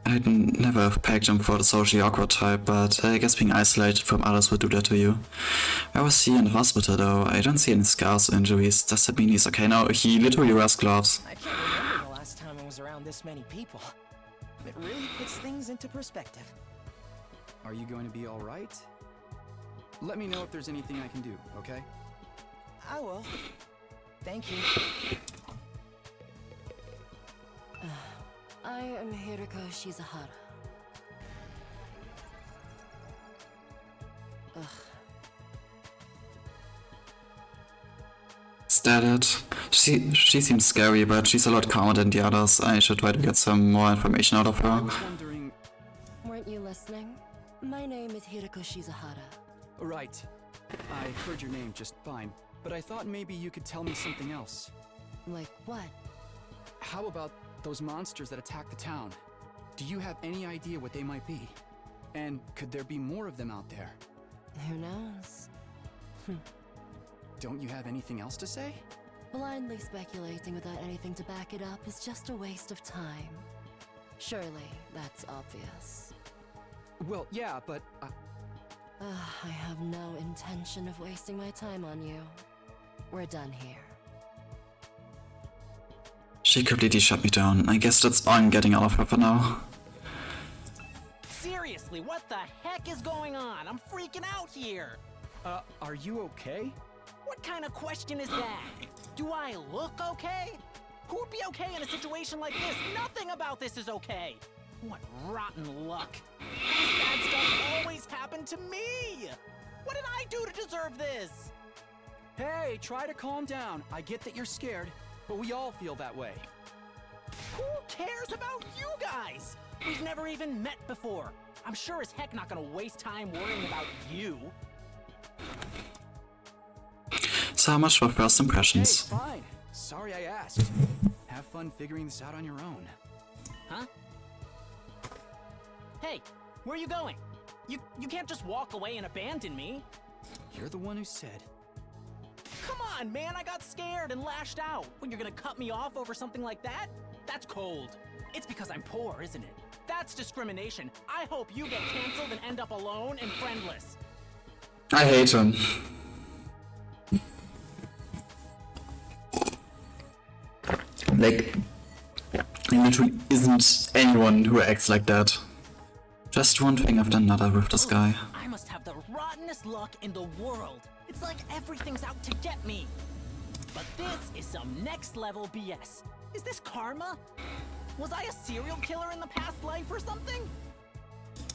I'd never have pegged him for the socially awkward type, but I guess being isolated from others would do that to you. I was here in the hospital though. I don't see any scars or injuries. Does that mean he's okay now? He literally wears gloves. I can't remember the last time I was around this many people. It really puts things into perspective. Are you going to be alright? Let me know if there's anything I can do, okay? I will. Thank you. I am Hiriko Shizahara. Ugh. Is that it? She seems scary, but she's a lot calmer than the others. I should try to get some more information out of I her. was wondering... Weren't you listening? My name is Hiriko Shizahara. Right. I heard your name just fine, but I thought maybe you could tell me something else. Like what? How about those monsters that attacked the town? Do you have any idea what they might be? And could there be more of them out there? Who knows? Don't you have anything else to say? Blindly speculating without anything to back it up is just a waste of time. Surely, that's obvious. Well, yeah, but... I have no intention of wasting my time on you. We're done here. She completely shut me down. I guess that's all I'm getting out of her for now. Seriously, what the heck is going on? I'm freaking out here! Are you okay? What kind of question is that? Do I look okay? Who'd be okay in a situation like this? Nothing about this is okay. What rotten luck. This bad stuff always happened to me. What did I do to deserve this? Hey, try to calm down. I get that you're scared, but we all feel that way. Who cares about you guys? We've never even met before. I'm sure as heck not gonna waste time worrying about you. So much for first Hey, impressions. fine. Sorry I asked. Have fun figuring this out on your own. Huh? Hey, where are you going? You can't just walk away and abandon me. You're the one who said. Come on, man, I got scared and lashed out. When you're gonna cut me off over something like that? That's cold. It's because I'm poor, isn't it? That's discrimination. I hope you get canceled and end up alone and friendless. I hate him. Like, there literally isn't anyone who acts like that. Just one thing after another with this guy. I must have the rottenest luck in the world. It's like everything's out to get me. But this is some next level BS. Is this karma? Was I a serial killer in the past life or something?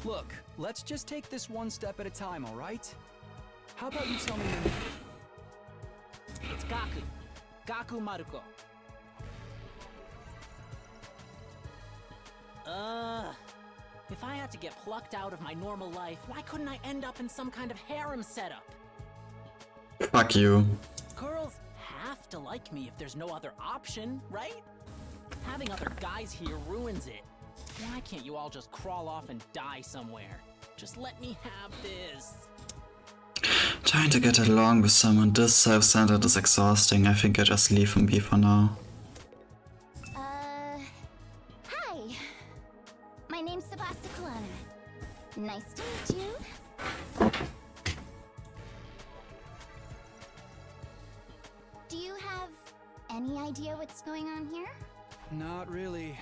Look, let's just take this one step at a time, all right? How about you tell me your name? It's Gaku. Gaku Maruko. If I had to get plucked out of my normal life, why couldn't I end up in some kind of harem setup? Fuck you. Girls have to like me if there's no other option, right? Having other guys here ruins it. Why can't you all just crawl off and die somewhere? Just let me have this. Trying to get along with someone this self-centered is exhausting. I think I just leave him be for now. Hi. My name's Sebasta Kalana. Nice to meet you. Do you have any idea what's going on here? Not really.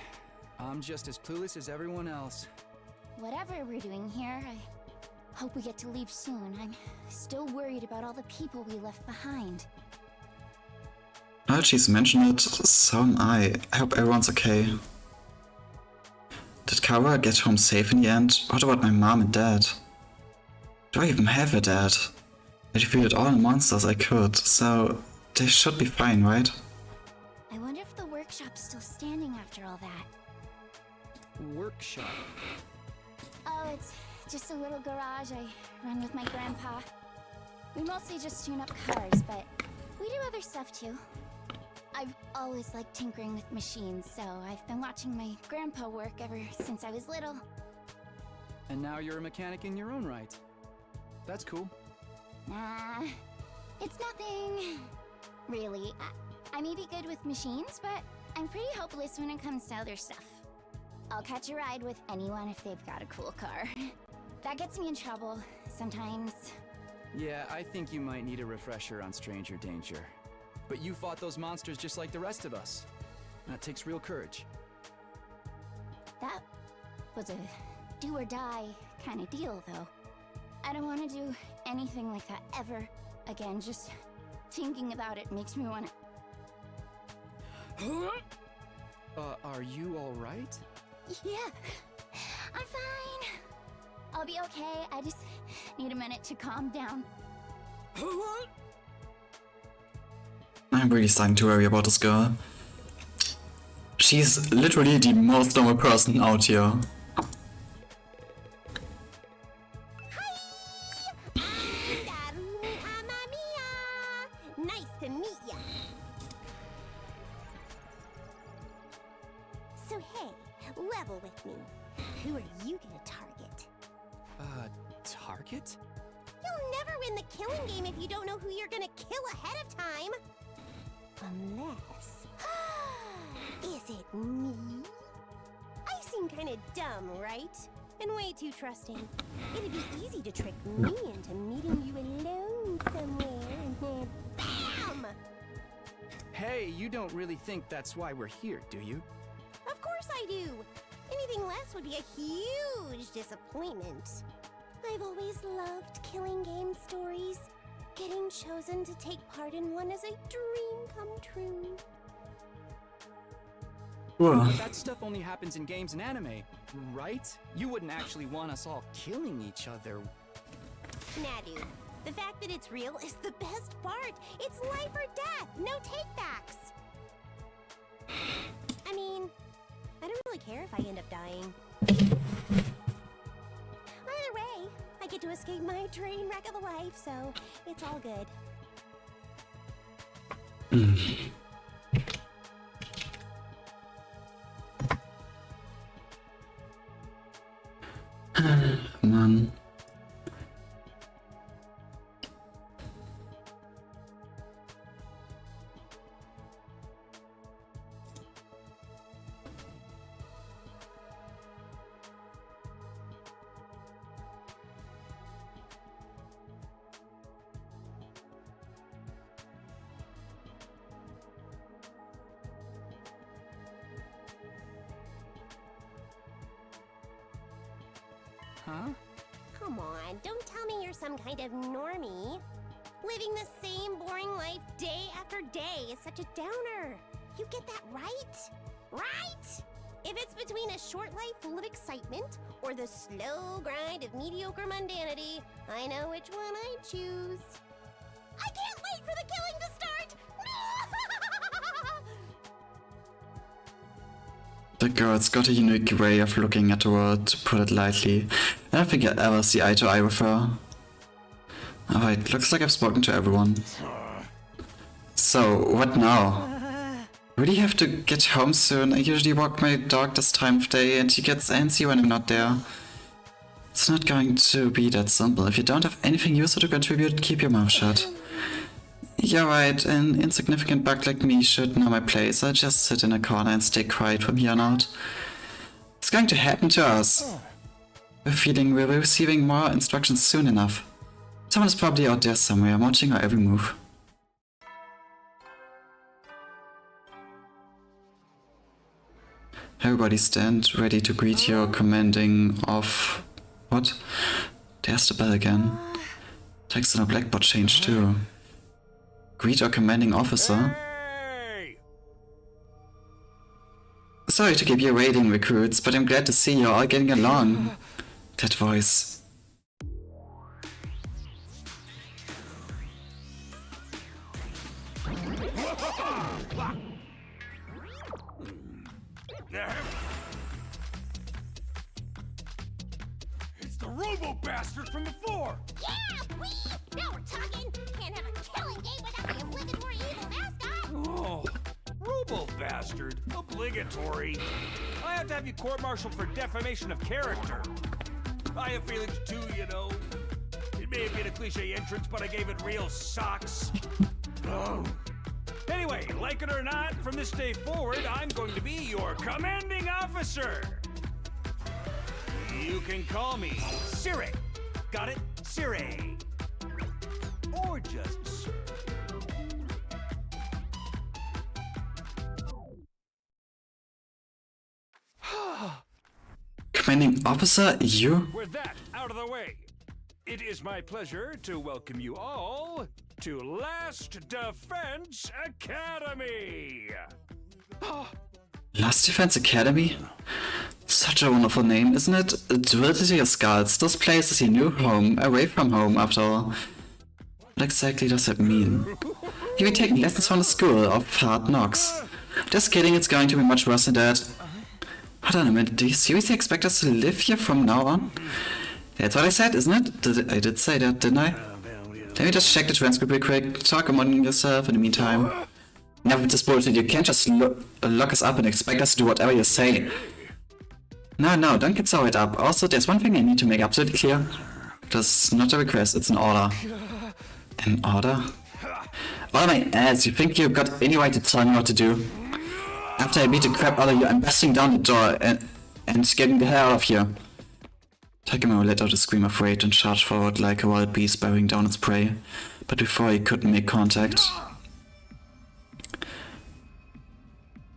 I'm just as clueless as everyone else. Whatever we're doing here, I hope we get to leave soon. I'm still worried about all the people we left behind. Now that she's mentioned it, so am I. I hope everyone's okay. Did Kawa get home safe in the end? What about my mom and dad? Do I even have a dad? I defeated all the monsters I could, so they should be fine, right? I wonder if the workshop's still standing after all that. Workshop. Oh, it's just a little garage I run with my grandpa. We mostly just tune up cars, but we do other stuff too. I've always liked tinkering with machines, so I've been watching my grandpa work ever since I was little. And now you're a mechanic in your own right. That's cool. Nah, it's nothing. Really, I may be good with machines, but I'm pretty hopeless when it comes to other stuff. I'll catch a ride with anyone if they've got a cool car. That gets me in trouble, sometimes. Yeah, I think you might need a refresher on Stranger Danger. But you fought those monsters just like the rest of us. That takes real courage. That was a do-or-die kind of deal, though. I don't want to do anything like that ever again. Just thinking about it makes me want to... Are you alright? Yeah, I'm fine. I'll be okay. I just need a minute to calm down. I'm really starting to worry about this girl. She's literally the most normal person out here. Nice to meet ya. So hey, level with me. Who are you gonna target? Target? You'll never win the killing game if you don't know who you're gonna kill ahead of time. Unless... Is it me? I seem kinda dumb, right? And way too trusting. It'd be easy to trick me into meeting you alone somewhere and then BAM! Hey, you don't really think that's why we're here, do you? Of course I do! Anything less would be a huge disappointment. I've always loved killing game stories. Getting chosen to take part in one is a dream come true. Cool. But that stuff only happens in games and anime, right? You wouldn't actually want us all killing each other. Nah, dude. The fact that it's real is the best part. It's life or death, no takebacks. I mean, I don't really care if I end up dying. Either way, I get to escape my train wreck of a life, so it's all good. Mann. Huh? Come on, don't tell me you're some kind of normie. Living the same boring life day after day is such a downer. You get that right? Right? If it's between a short life full of excitement or the slow grind of mediocre mundanity, I know which one I'd choose. I can't wait for the killing to start! The girl's got a unique way of looking at the world, to put it lightly. I don't think I'll ever see eye to eye with her. Alright, looks like I've spoken to everyone. So, what now? Really have to get home soon. I usually walk my dog this time of day and he gets antsy when I'm not there. It's not going to be that simple. If you don't have anything useful to contribute, keep your mouth shut. You're right, an insignificant bug like me should know my place. I'll just sit in a corner and stay quiet from here on out. It's going to happen to us. We're feeling we'll be receiving more instructions soon enough. Someone is probably out there somewhere, watching our every move. Everybody stand ready to greet your commanding of... What? There's the bell again. Text on a blackboard changed too. Greet our commanding officer. Hey! Sorry to keep you waiting, recruits, but I'm glad to see you're all getting along. That voice. It's the Robo-Bastard from before! Yeah, we! Now we're talking! Can't have a killing game without the obligatory evil mascot! Oh, Robo-Bastard? Obligatory? I have to have you court-martialed for defamation of character. I have feelings too, you know. It may have been a cliche entrance, but I gave it real socks. Oh. Anyway, like it or not, from this day forward, I'm going to be your commanding officer. You can call me Siri. Got it? Siri. Or just Sir. Commanding officer, you? With that out of the way, it is my pleasure to welcome you all to Last Defense Academy. Last Defense Academy? Such a wonderful name, isn't it? Drilled into your skulls. This place is your new home, away from home after all. What exactly does that mean? You'll be taking lessons from the school of hard knocks. Just kidding, it's going to be much worse than that. Hold on a minute, do you seriously expect us to live here from now on? That's what I said, isn't it? I did say that, didn't I? Let me just check the transcript real quick. Talk among yourself in the meantime. Never with this bullshit, you can't just lock us up and expect us to do whatever you say. No, don't get so worried up. Also, there's one thing I need to make absolutely clear. That's not a request, it's an order. An order? Order my ass, you think you've got any right to tell me what to do? After I beat the crap out of you, I'm busting down the door and getting the hell out of here. Takemo let out a scream of rage and charged forward like a wild beast bearing down its prey. But before he could make contact...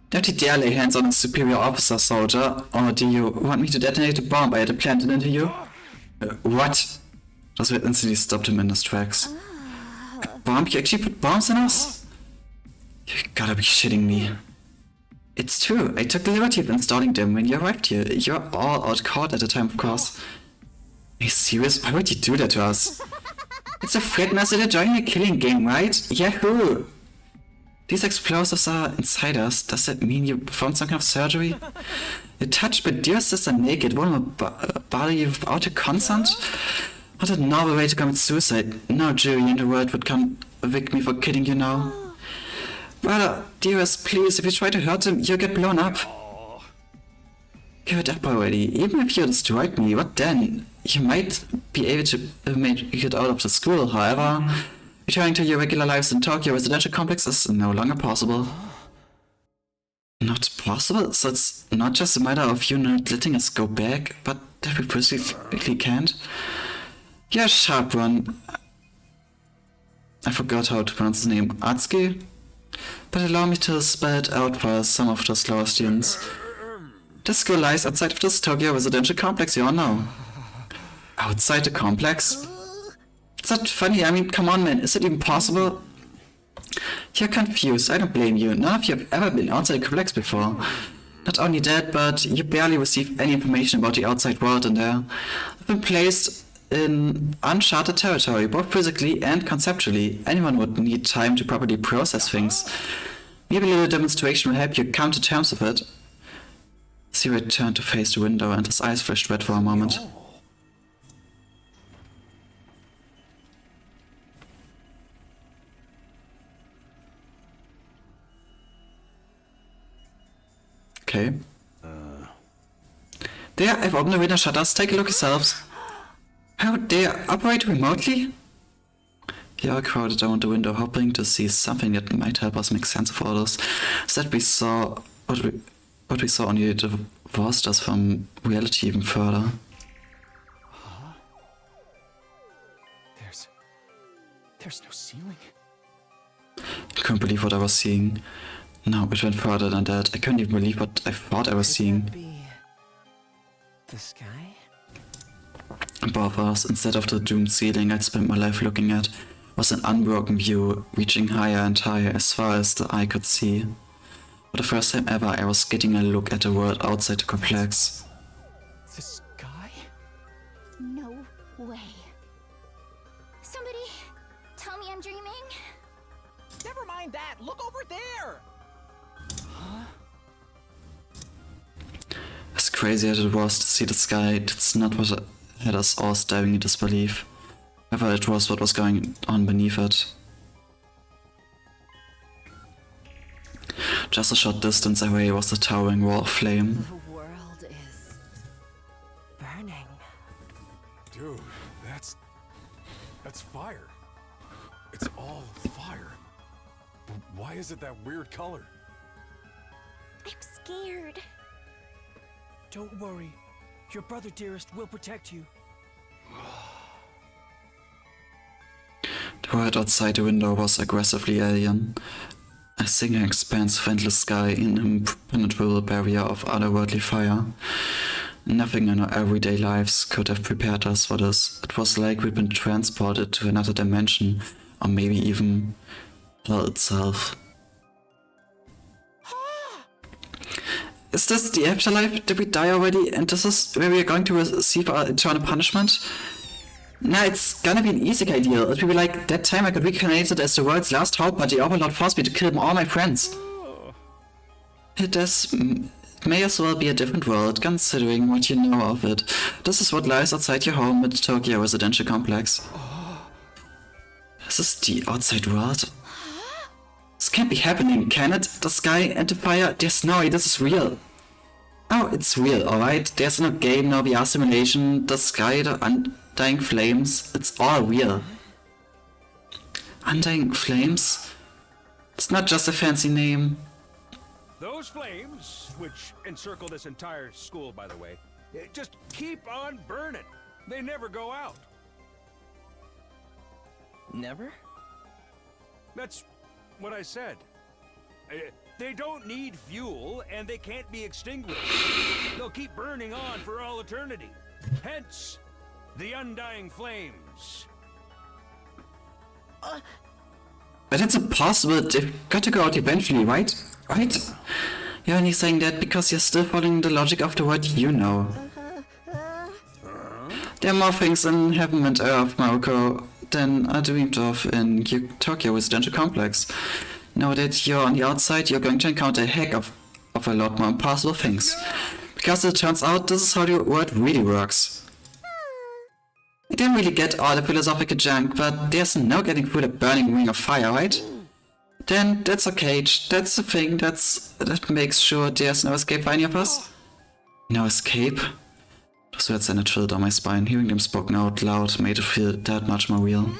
Don't you dare lay hands on a superior officer, soldier, or do you want me to detonate a bomb I had planted into you? What? Roswell instantly stopped him in his tracks. bomb? You actually put bombs in us? You gotta be shitting me. It's true, I took the liberty of installing them when you arrived here. You're all out caught at the time, of course. Are you serious? Why would you do that to us? It's a threat message joining a killing game, right? Yahoo! These explosives are inside us. Does that mean you performed some kind of surgery? You touched my dear sister naked, vulnerable body without her consent? What a novel way to commit suicide. No jury in the world would convict me for killing you now. Brother, dearest, please, if you try to hurt him, you'll get blown up. Give it up already. Even if you destroyed me, what then? You might be able to make it out of the school, however, returning to your regular lives in Tokyo residential complex is no longer possible. Not possible? So it's not just a matter of you not letting us go back, but that we physically can't? You're a sharp one. I forgot how to pronounce his name. Atsuki? But allow me to spell it out for some of the slower students. The school lies outside of this Tokyo residential complex, you all know. Outside the complex? It's not funny, I mean, come on man, is it even possible? You're confused, I don't blame you. None of you have ever been outside the complex before. Not only that, but you barely receive any information about the outside world in there. You've been placed in uncharted territory, both physically and conceptually. Anyone would need time to properly process things. Maybe a little demonstration will help you come to terms with it. Zero turned to face the window and his eyes flashed red for a moment. Okay. There, I've opened the window shutters. Take a look yourselves. How, they operate remotely? We all crowded around the window, hoping to see something that might help us make sense of all this. Instead, we saw what we saw only divorced us from reality even further. There's no ceiling. I couldn't believe what I was seeing. No, it went further than that. I couldn't even believe what I thought I was seeing. The sky? Above us, instead of the doomed ceiling I'd spent my life looking at, was an unbroken view, reaching higher and higher as far as the eye could see. For the first time ever, I was getting a look at the world outside the complex. The sky? No way. Somebody tell me I'm dreaming? Never mind that. Look over there. As crazy as it was to see the sky, that's not what had us all staring in disbelief. However, it was what was going on beneath it. Just a short distance away was the towering wall of flame. The world is burning. Dude, that's fire. It's all fire. But why is it that weird color? I'm scared. Don't worry. Your brother, dearest, will protect you. The world outside the window was aggressively alien. A singing expanse of endless sky, an impenetrable barrier of otherworldly fire. Nothing in our everyday lives could have prepared us for this. It was like we'd been transported to another dimension, or maybe even hell itself. Is this the afterlife? Did we die already? And this is where we are going to receive our eternal punishment? Nah, it's gonna be an easy deal. It will be like that time I got reincarnated as the world's last hope, but the Overlord forced me to kill all my friends. It may as well be a different world, considering what you know of it. This is what lies outside your home at Tokyo Residential Complex. This is the outside world? This can't be happening, can it? The sky and the fire, they're snowy, this is real. Oh, it's real, alright? There's no game, no VR simulation, the sky, the undying flames, it's all real. Undying flames? It's not just a fancy name. Those flames, which encircle this entire school, by the way, just keep on burning. They never go out. Never? That's what I said. They don't need fuel, and they can't be extinguished. They'll keep burning on for all eternity. Hence, the undying flames. But it's impossible. They've got to go out eventually, right? Right? You're only saying that because you're still following the logic of the word you know. There are more things in Heaven and Earth, Mariko, than are dreamed of in Tokyo Residential Complex. Know that you're on the outside, you're going to encounter a heck of a lot more impossible things. Because it turns out this is how the world really works. I didn't really get all the philosophical junk, but there's no getting through the burning ring of fire, right? Then that's a cage. That's the thing that makes sure there's no escape for any of us. No escape? Those words sent a chill down my spine. Hearing them spoken out loud made it feel that much more real.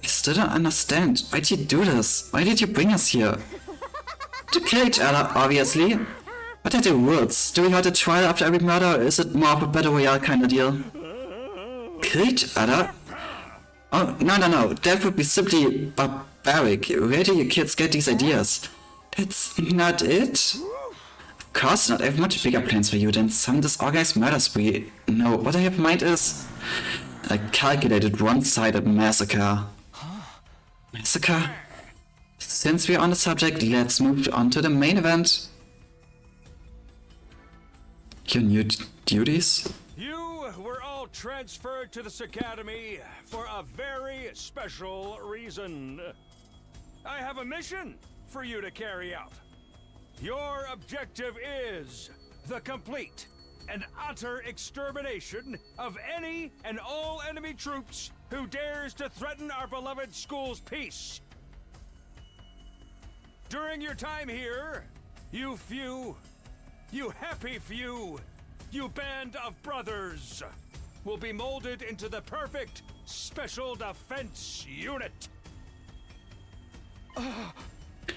I still don't understand. Why did you do this? Why did you bring us here? To kill each other, obviously. What are the rules? Do we hold a trial after every murder, or is it more of a battle royale kind of deal? Kill each other? Oh, no. That would be simply barbaric. Where do you kids get these ideas? That's not it? Of course not. I have much bigger plans for you than some disorganized murder spree. No, what I have in mind is a calculated one-sided massacre. Massacre? Since we're on the subject, let's move on to the main event. Your new duties? You were all transferred to this academy for a very special reason. I have a mission for you to carry out. Your objective is the complete and utter extermination of any and all enemy troops who dares to threaten our beloved school's peace. During your time here, you happy few, you band of brothers, will be molded into the perfect Special Defense Unit.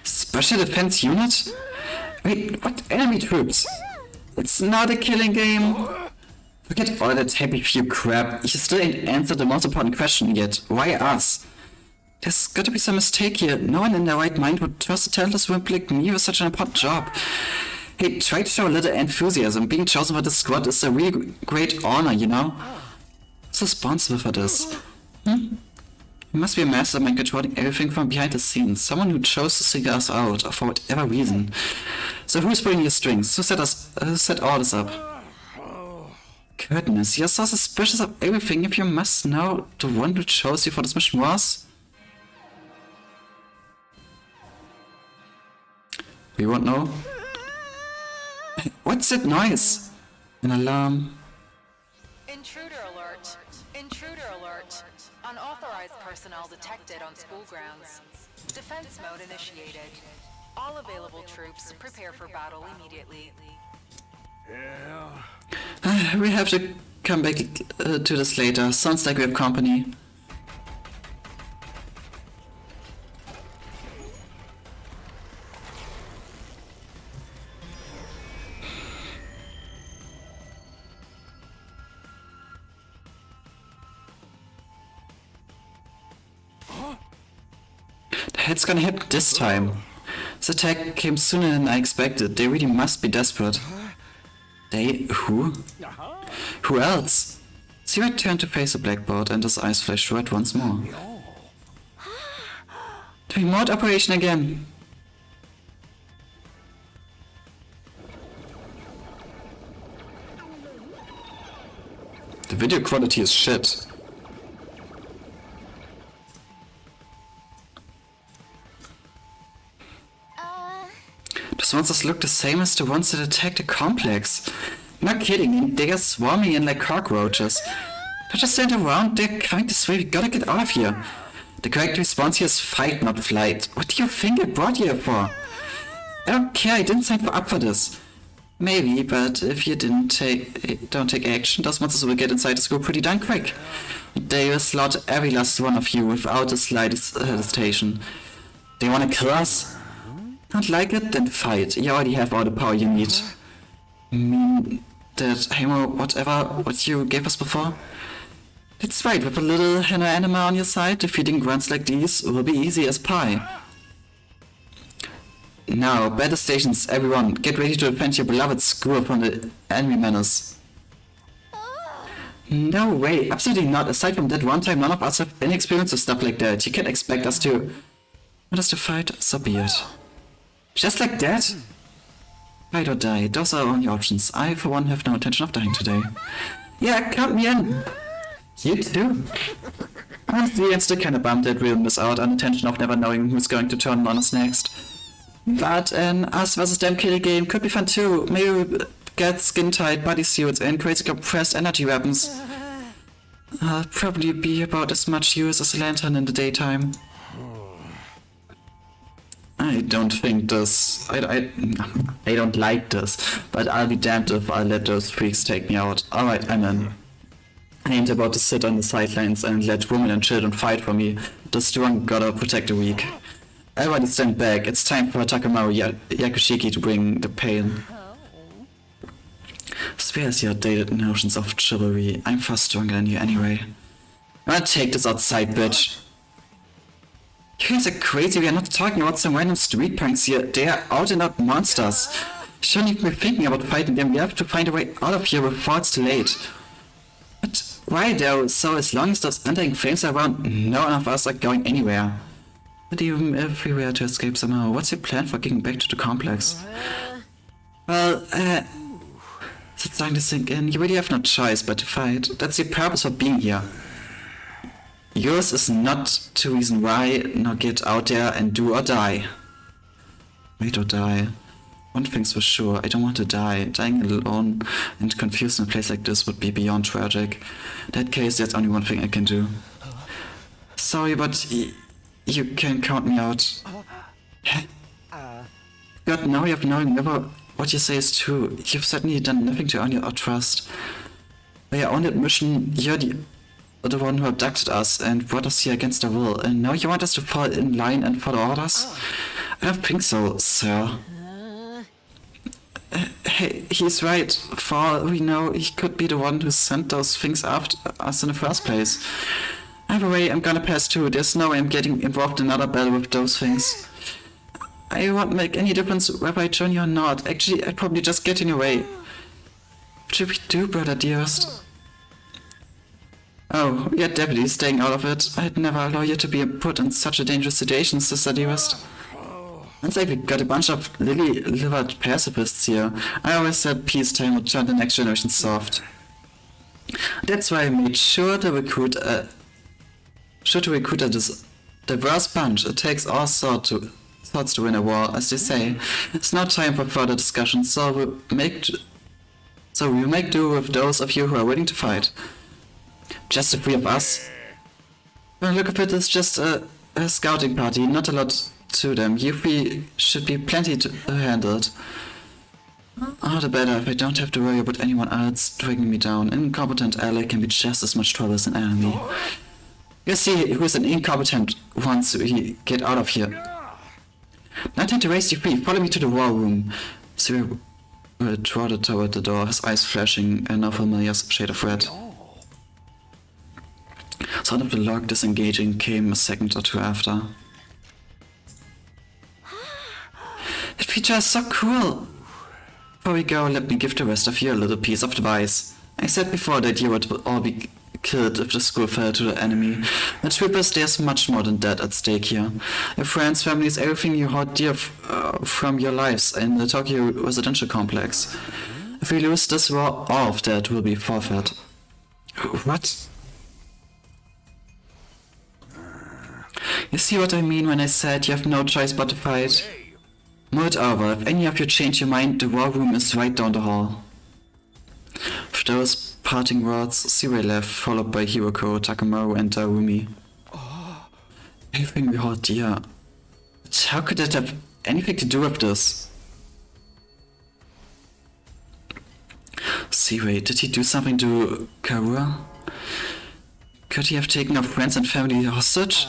Special Defense Unit? Wait, what enemy troops? It's not a killing game. Forget all that happy few crap. You still ain't answered the most important question yet. Why us? There's gotta be some mistake here. No one in their right mind would trust a talentless wimp like me with such an important job. Hey, try to show a little enthusiasm. Being chosen for this squad is a really great honor, you know? Who's responsible for this? You must be a mastermind controlling everything from behind the scenes. Someone who chose to figure us out, or for whatever reason. So who's pulling your strings? Who set all this up? Goodness, you're so suspicious of everything. If you must know the one who chose you for this mission was? We won't know. What's that noise? An alarm. Intruder alert. Intruder alert. Unauthorized personnel detected on school grounds. Defense mode initiated. All available troops prepare for battle immediately. Yeah. We have to come back to this later. Sounds like we have company. It's gonna hit this time. This attack came sooner than I expected. They really must be desperate. They... who? Who else? Zero turned to face the blackboard and his eyes flashed red once more. The remote operation again. The video quality is shit. Those monsters look the same as the ones that attacked the complex. Not kidding, they are swarming in like cockroaches. Don't just stand around, they're coming this way, we gotta get out of here. The correct response here is fight, not flight. What do you think I brought you here for? I don't care, I didn't sign up for this. Maybe, but if you don't take action, those monsters will get inside the school pretty darn quick. They will slaughter every last one of you without the slightest hesitation. They wanna kill us? Don't like it? Then fight. You already have all the power you need. Mean that Hamo, what you gave us before? That's right, with a little henna anima on your side, defeating grunts like these will be easy as pie. Now, battle stations, everyone, get ready to defend your beloved school from the enemy menace. No way, absolutely not. Aside from that one time, none of us have any experience with stuff like that. You can't expect us to... Want us to fight? So be it. Just like that? Fight or die, those are our only options. I, for one, have no intention of dying today. Yeah, count me in! You too? Honestly, I'm still kinda bummed that we'll miss out on the tension of never knowing who's going to turn on us next. But an us versus them kill game could be fun too. Maybe we'll get skin-tight bodysuits and crazy compressed energy weapons. Probably be about as much use as a lantern in the daytime. I don't think this... I don't like this, but I'll be damned if I let those freaks take me out. Alright, I'm in. I ain't about to sit on the sidelines and let women and children fight for me. The strong gotta protect the weak. Everybody stand back, it's time for Takamaru Yakushiki to bring the pain. Spares your dated notions of chivalry. I'm far stronger than you anyway. I'm gonna take this outside, bitch. You guys are crazy, we are not talking about some random street punks here. They are out and out monsters. You shouldn't even be thinking about fighting them, we have to find a way out of here before it's too late. But why though? So as long as those undying flames are around, none of us are going anywhere. But even if we were to escape somehow, what's your plan for getting back to the complex? Well, it's starting to sink in. You really have no choice but to fight. That's your purpose for being here. Yours is not to reason why, nor get out there and do or die. Wait or die. One thing's for sure, I don't want to die. Dying alone and confused in a place like this would be beyond tragic. In that case, there's only one thing I can do. Sorry, but you can count me out. God, now you have knowing whether what you say is true. You've certainly done nothing to earn your trust. By your own admission, you're the one who abducted us and brought us here against our will, and now you want us to fall in line and follow orders? I don't think so, sir. Hey, he's right. For all we know, he could be the one who sent those things after us in the first place. Either way, I'm gonna pass too. There's no way I'm getting involved in another battle with those things. I won't make any difference whether I join you or not. Actually, I'd probably just get in your way. What should we do, brother dearest? Oh, you're definitely staying out of it. I'd never allow you to be put in such a dangerous situation, sister dearest. It's like we got a bunch of lily-livered pacifists here. I always said peacetime would turn the next generation soft. That's why I made sure to recruit a diverse bunch. It takes all sorts to win a war, as they say. It's not time for further discussion, so we'll make do with those of you who are willing to fight. Just the three of us? Well, look at it, it's just a scouting party, not a lot to them. You three should be plenty to handle it. All the better if I don't have to worry about anyone else dragging me down. An incompetent ally can be just as much trouble as an enemy. You'll see who's an incompetent once we get out of here. Not time to race you free, follow me to the war room. Cyril trotted toward the door, his eyes flashing a now familiar shade of red. Sound of the lock disengaging came a second or two after. That feature is so cool! Before we go, let me give the rest of you a little piece of advice. I said before that you would all be killed if the school fell to the enemy. The truth is, there's much more than that at stake here. Your friends, families, everything you hold dear from your lives in the Tokyo residential complex. If we lose this war, all of that will be forfeit. What? You see what I mean when I said you have no choice but to fight? Moreover, if any of you change your mind, the war room is right down the hall. With those parting words, Cyril left, followed by Hiroko, Takamaru, and Darumi. Everything we hold dear. But how could that have anything to do with this? Cyril, did he do something to Karua? Could he have taken our friends and family hostage?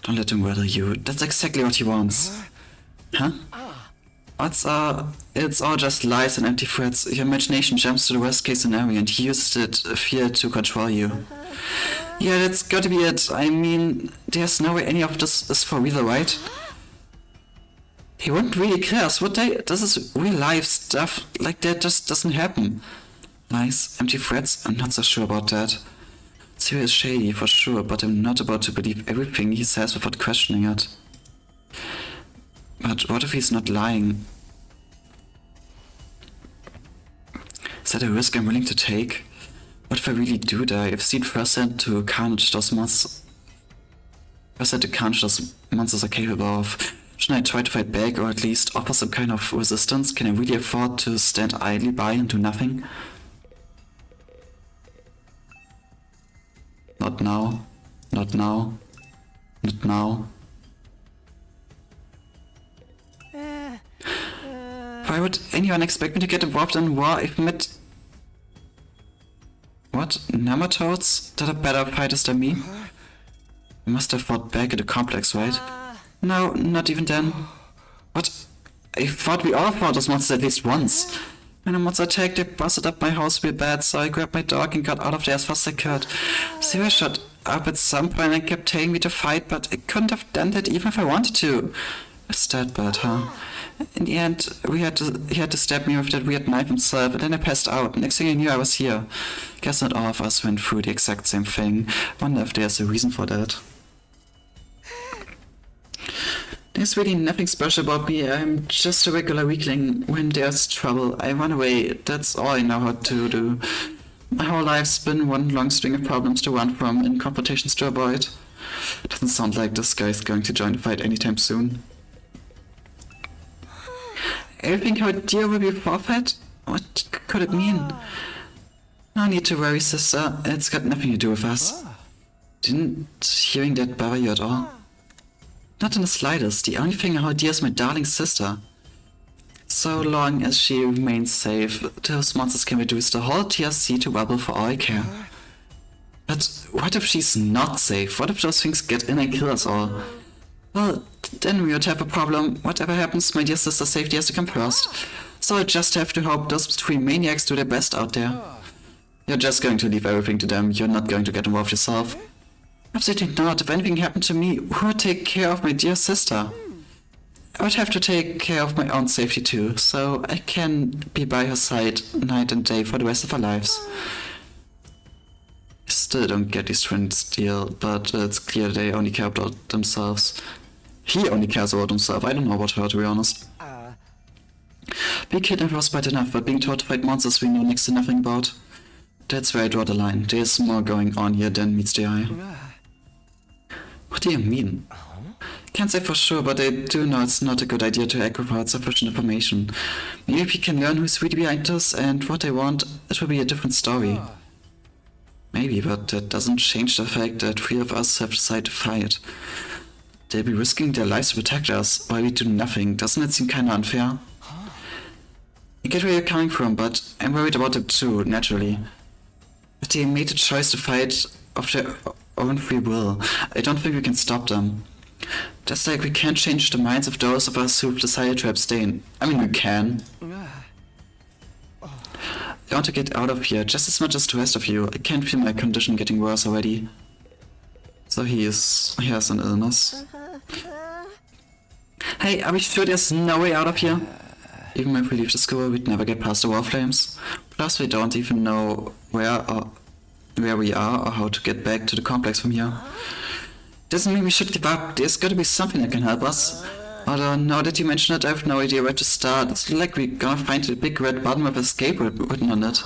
Don't let him murder you. That's exactly what he wants. Huh? It's all just lies and empty threats. Your imagination jumps to the worst case scenario and he used fear to control you. Yeah, that's gotta be it. I mean, there's no way any of this is for real, right? He wouldn't really kill us, would they? This is real life stuff like that just doesn't happen. Lies, empty threats? I'm not so sure about that. Cyril is shady, for sure, but I'm not about to believe everything he says without questioning it. But what if he's not lying? Is that a risk I'm willing to take? What if I really do die? I've seen firsthand to carnage those monsters. Firsthand the carnage those monsters are capable of. Shouldn't I try to fight back, or at least offer some kind of resistance? Can I really afford to stand idly by and do nothing? Not now. Not now. Not now. Why would anyone expect me to get involved in war I've met... What? Nematodes that are better fighters than me? I must have fought back at the complex, right? No, not even then. What? I thought we all fought those monsters at least once. When a monster attacked, they busted up my house real bad, so I grabbed my dog and got out of there as fast as I could. Cyril shot up at some point and kept telling me to fight, but I couldn't have done that even if I wanted to. It's that bad, huh? In the end, he had to stab me with that weird knife himself, and then I passed out. Next thing I knew, I was here. Guess not all of us went through the exact same thing. Wonder if there's a reason for that. There's really nothing special about me. I'm just a regular weakling. When there's trouble, I run away. That's all I know how to do. My whole life's been one long string of problems to run from and confrontations to avoid. Doesn't sound like this guy's going to join the fight anytime soon. I think our deal will be forfeit? What could it mean? No need to worry, sister. It's got nothing to do with us. Didn't hearing that bother you at all? Not in the slightest. The only thing our dear is my darling sister. So long as she remains safe, those monsters can reduce the whole TRC to rubble for all I care. But what if she's not safe? What if those things get in and kill us all? Well, then we would have a problem. Whatever happens, my dear sister's safety has to come first. So I just have to hope those three maniacs do their best out there. You're just going to leave everything to them. You're not going to get involved yourself. Absolutely not. If anything happened to me, who would take care of my dear sister? I would have to take care of my own safety too, so I can be by her side night and day for the rest of our lives. I still don't get these twins' deal, but it's clear they only care about themselves. He only cares about himself. I don't know about her, to be honest. Being kidnapped was bad enough, but being taught to fight monsters we know next to nothing about. That's where I draw the line. There's more going on here than meets the eye. What do you mean? Can't say for sure, but I do know it's not a good idea to echo without sufficient information. Maybe if we can learn who's really behind this and what they want, it will be a different story. Maybe, but that doesn't change the fact that three of us have decided to fight. They'll be risking their lives to protect us, while we do nothing. Doesn't it seem kinda unfair? I get where you're coming from, but I'm worried about it too, naturally. But they made the choice to fight of their own free will. I don't think we can stop them. Just like we can't change the minds of those of us who've decided to abstain. I mean, we can. I want to get out of here just as much as the rest of you. I can't feel my condition getting worse already. So he has an illness. Hey, are we sure there's no way out of here? Even if we leave the school, we'd never get past the war flames. Plus, we don't even know where we are or how to get back to the complex from here. Doesn't mean we should give up. There's gotta be something that can help us. Although, now that you mention it, I have no idea where to start. It's like we're gonna find a big red button with escape written on it.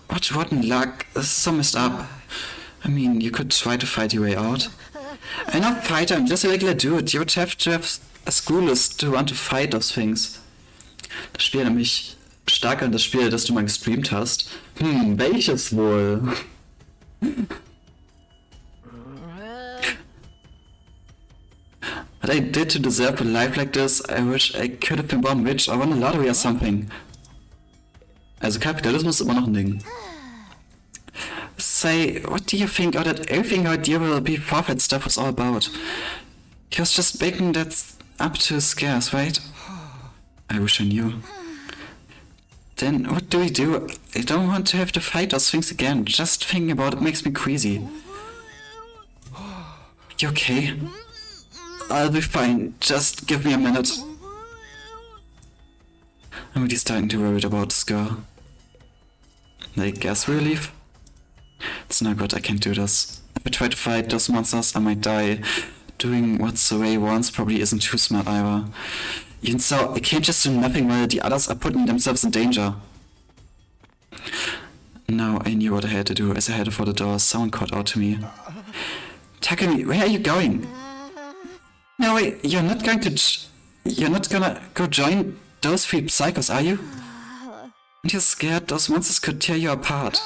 What rotten luck. This is so messed up. I mean, you could try to fight your way out. I'm not a fighter, I'm just a regular dude. You would have to have a schoolist to want to fight those things. Das Spiel erinnert mich stark an das Spiel, das du mal gestreamt hast. Welches wohl? What I did to deserve a life like this, I wish I could have been born rich or won a lottery or something. Also Kapitalismus ist immer noch ein Ding. Say, what do you think all that everything our dear will be forfeit stuff was all about? He was just making that up to scarce, right? I wish I knew. Then what do we do? I don't want to have to fight those things again. Just thinking about it makes me crazy. You okay? I'll be fine. Just give me a minute. I'm really starting to worry about this girl. I guess we'll leave. It's not good, I can't do this. If I try to fight those monsters, I might die. Doing what Zoe wants probably isn't too smart either. Even so, I can't just do nothing while the others are putting themselves in danger. Now I knew what I had to do. As I headed for the door, someone called out to me. Takumi, where are you going? No, wait, you're not gonna go join those three psychos, are you? You're scared those monsters could tear you apart.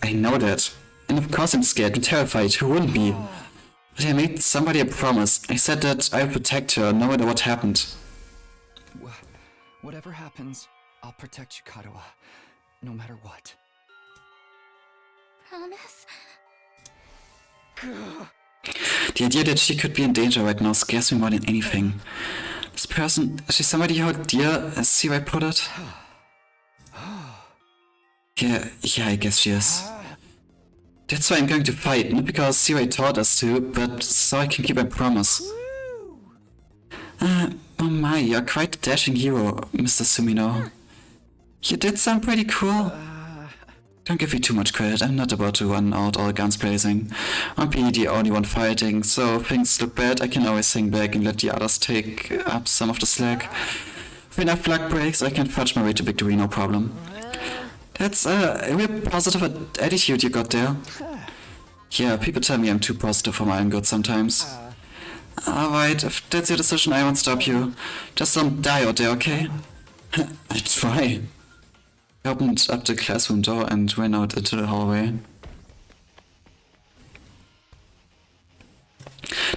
I know that. And of course I'm scared and terrified, who wouldn't be? But I made somebody a promise. I said that I would protect her no matter what happened. Whatever happens, I'll protect you, Katawa. No matter what. Promise? The idea that she could be in danger right now scares me more than anything. This person, is she somebody who dear, as C.Y. put it? Yeah, I guess she is. That's why I'm going to fight, not because C.Y. taught us to, but so I can keep my promise. Oh my, you're quite a dashing hero, Mr. Sumino. You did sound pretty cool. Don't give me too much credit, I'm not about to run out all guns blazing. I'm being the only one fighting, so if things look bad, I can always hang back and let the others take up some of the slack. If enough luck breaks, I can fudge my way to victory, no problem. That's a real positive attitude you got there. Yeah, people tell me I'm too positive for my own good sometimes. Alright, if that's your decision, I won't stop you. Just don't die out there, okay? I try. I opened up the classroom door and ran out into the hallway.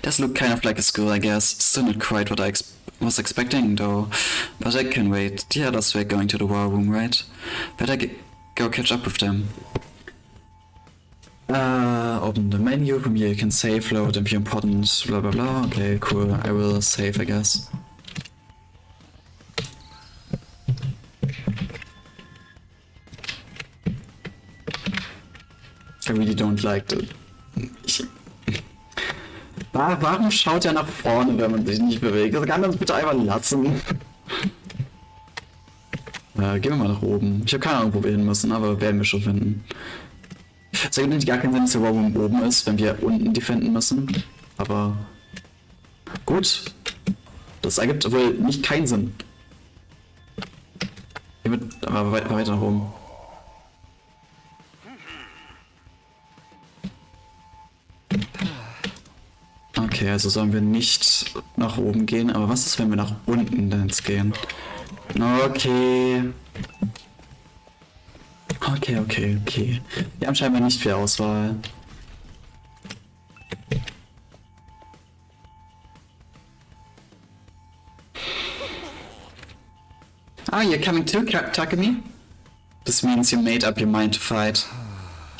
Does look kind of like a school, I guess. Still not quite what I was expecting, though. But I can wait. The others were going to the war room, right? Better go catch up with them. Open the menu. From here you can save, load, and view important, blah blah blah. Okay, cool. I will save, I guess. I really don't like the... Warum schaut er nach vorne, wenn man sich nicht bewegt? Das kann man bitte einfach lassen. Gehen wir mal nach oben. Ich habe keine Ahnung, wo wir hin müssen, aber werden wir schon finden. Es ergibt nicht gar keinen Sinn, dass der Warroom oben ist, wenn wir unten die finden müssen. Aber gut. Das ergibt wohl nicht keinen Sinn. Gehen wir aber weiter nach oben. Okay, also sollen wir nicht nach oben gehen, aber was ist, wenn wir nach unten dann gehen? Okay. Okay. Wir haben scheinbar nicht viel Auswahl. Ah, you're coming too, Takumi? This means you made up your mind to fight.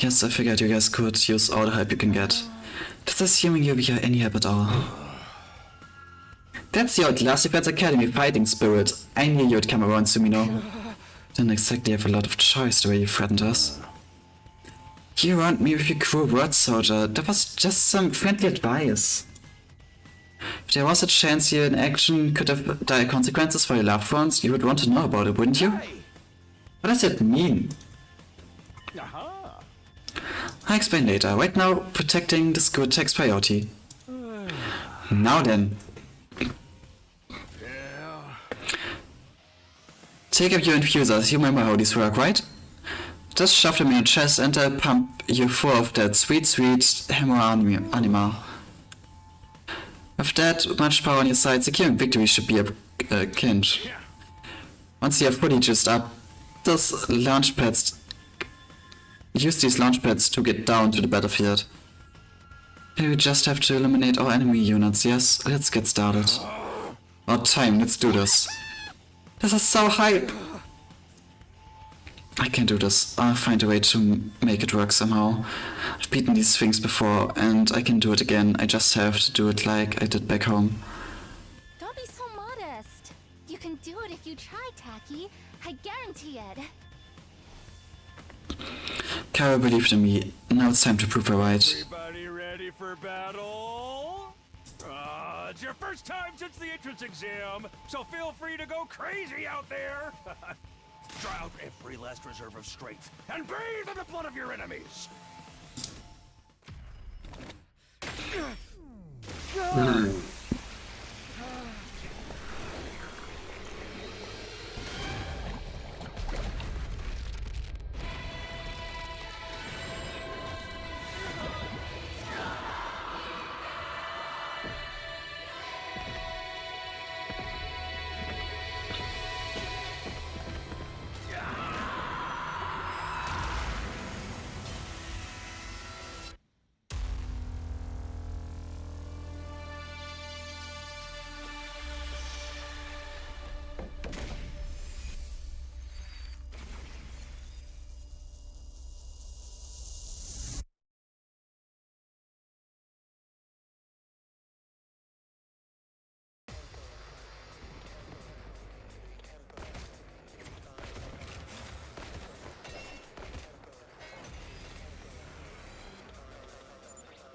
Yes, I figured you guys could use all the help you can get. That's assuming you'll be here any help at all. That's the Outlaws Defense Academy fighting spirit. I knew you'd come around, Sumino. Didn't exactly have a lot of choice the way you threatened us. You warned me with your cruel words, soldier. That was just some friendly advice. If there was a chance you in action could have dire consequences for your loved ones, you would want to know about it, wouldn't you? What does that mean? I'll explain later. Right now, protecting the school takes priority. Now then. Take up your infusers. You remember how these work, right? Just shove them in your chest and I'll pump you full of that sweet hemo anima. With that much power on your side, securing victory should be a cinch. Once you are fully juiced up, use these launch pads to get down to the battlefield. We just have to eliminate all enemy units, yes? Let's get started. About time, let's do this. This is so hype! I can do this. I'll find a way to make it work somehow. I've beaten these things before, and I can do it again. I just have to do it like I did back home. Don't be so modest. You can do it if you try, Taki. I guarantee it. Kara believed in me. Now it's time to prove her right. Everybody ready for battle? It's your first time since the entrance exam, so feel free to go crazy out there. Draw out every last reserve of strength and bathe in the blood of your enemies.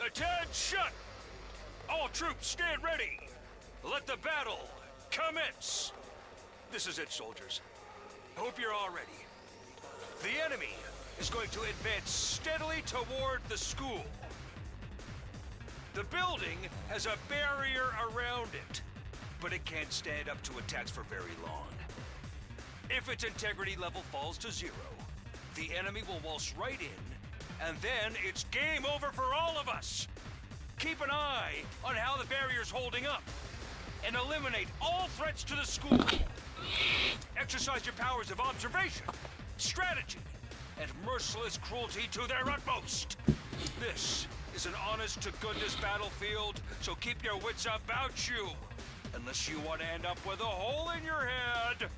Attention! All troops stand ready. Let the battle commence. This is it, soldiers. Hope you're all ready. The enemy is going to advance steadily toward the school. The building has a barrier around it, but it can't stand up to attacks for very long. If its integrity level falls to 0, the enemy will waltz right in, and then it's game over for all of us. Keep an eye on how the barrier's holding up, and eliminate all threats to the school. Exercise your powers of observation, strategy, and merciless cruelty to their utmost. This is an honest-to-goodness battlefield, so keep your wits about you, unless you want to end up with a hole in your head.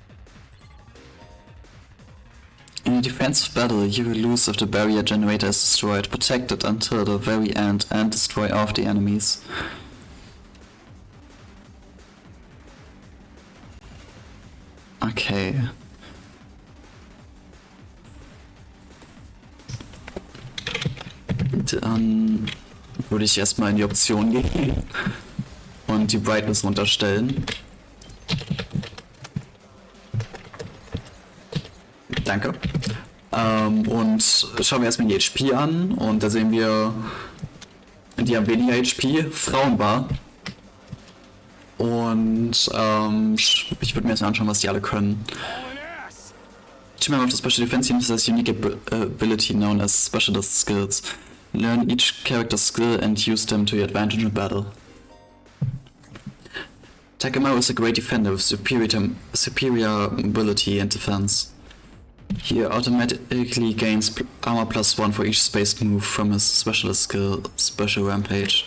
In a defensive battle, you will lose if the barrier generator is destroyed. Protect it until the very end and destroy all of the enemies. Okay. Dann würde ich erstmal in die Option gehen und die Brightness runterstellen. Danke. Und schauen wir erstmal die HP an und da sehen wir, die haben weniger HP, Frauen war. Und ich würde mir erstmal anschauen, was die alle können. Each member of the Special Defense Team has a unique ability known as Specialist Skills. Learn each character's skill and use them to your advantage in battle. Takemaru is a great defender with superior mobility and defense. He automatically gains armor +1 for each spaced move from his specialist skill, Special Rampage.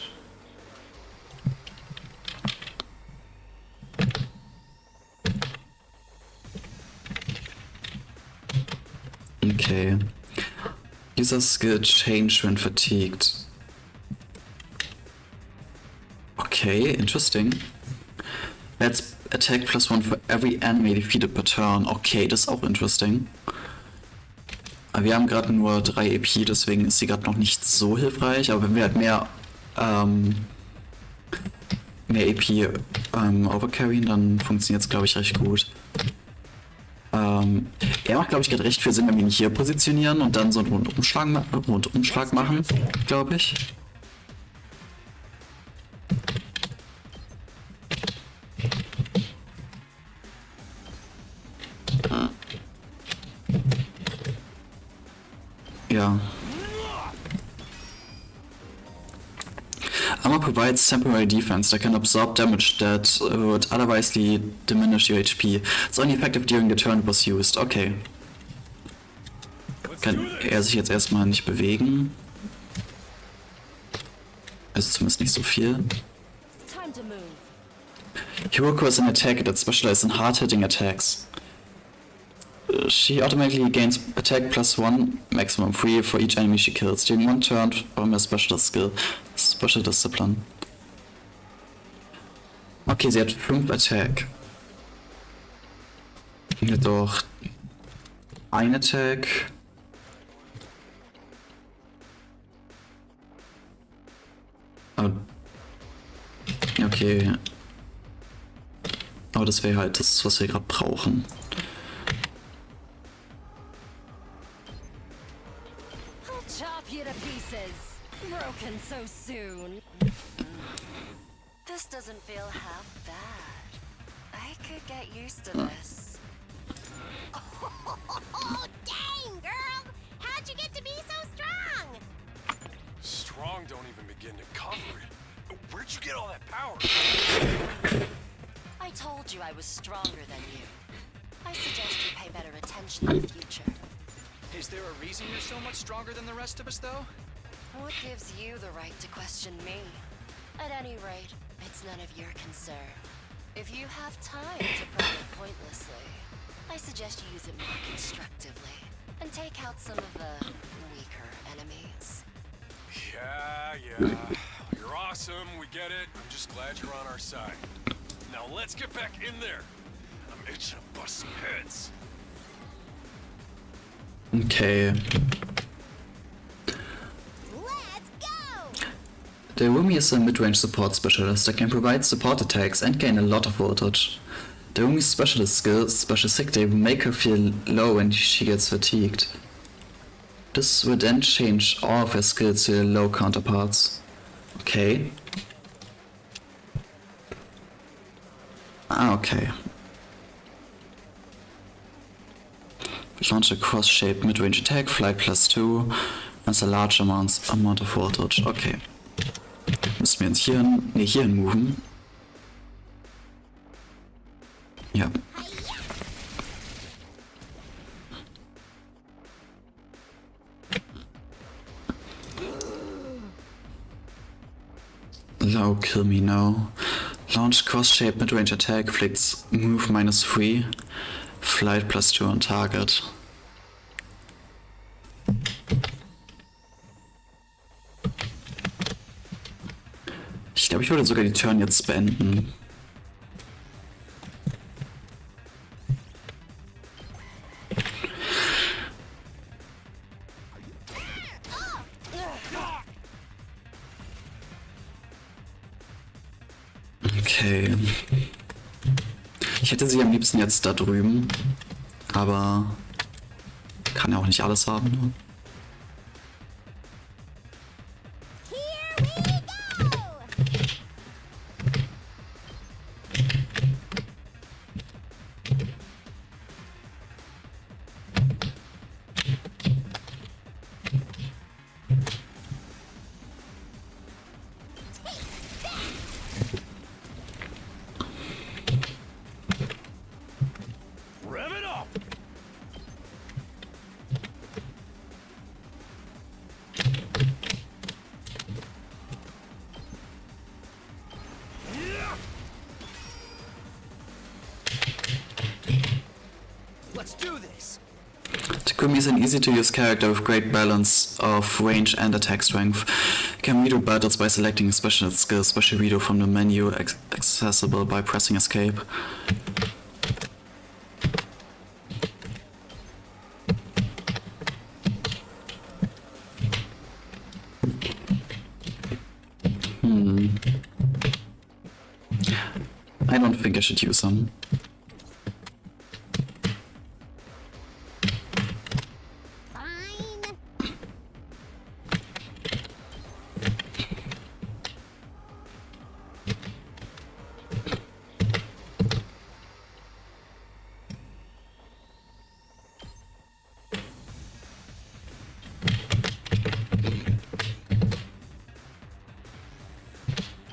Okay. User skill change when fatigued. Okay, interesting. Let's attack +1 for every enemy defeated per turn. Okay, das ist auch interesting. Aber wir haben gerade nur 3 EP, deswegen ist sie gerade noch nicht so hilfreich. Aber wenn wir halt mehr EP overcarryen, dann funktioniert es, glaube ich, recht gut. Er macht, glaube ich, gerade recht viel Sinn, wenn wir ihn hier positionieren und dann so einen Rundumschlag machen, glaube ich. Ja. Armor provides temporary defense that can absorb damage that would otherwise diminish your HP. It's only effective during the turn it was used. Okay. Kann er sich jetzt erstmal nicht bewegen. Also zumindest nicht so viel. Hiroko is an attacker that specializes in hard-hitting attacks. She automatically gains attack +1, maximum 3 for each enemy she kills during one turn from her special skill, Special Discipline. Okay, sie hat 5 Attack. Jedoch ein Attack. Okay. Aber das wäre halt das, was wir gerade brauchen. chop you to pieces. Broken so soon. This doesn't feel half bad. I could get used to this. Oh, dang, girl! How'd you get to be so strong? Strong don't even begin to cover it. Where'd you get all that power? I told you I was stronger than you. I suggest you pay better attention in the future. Is there a reason you're so much stronger than the rest of us, though? What gives you the right to question me? At any rate, it's none of your concern. If you have time to probe pointlessly, I suggest you use it more constructively and take out some of the weaker enemies. Yeah. You're awesome, we get it. I'm just glad you're on our side. Now let's get back in there. I'm itching to bust some heads. Okay. Let's go! The Rumi is a mid-range support specialist that can provide support attacks and gain a lot of voltage. The Rumi's specialist skill, Special Sick Day, will make her feel low when she gets fatigued. This will then change all of her skills to their low counterparts. Okay. Okay. Launch a cross-shaped mid-range attack, flight +2, and a large amount of voltage. Okay. Müssen wir uns hierhin moven. Ja. Low, kill me now. Launch cross-shaped mid-range attack, flicks move -3, flight +2 on target. Ich glaube, ich würde sogar die Turn jetzt beenden. Okay. Ich hätte sie am liebsten jetzt da drüben, aber kann ja auch nicht alles haben. Ne? Rev it up! Let's do this! Takumi is an easy-to-use character with great balance of range and attack strength. Can redo battles by selecting a special skill, special redo from the menu accessible by pressing escape. I don't think I should use them.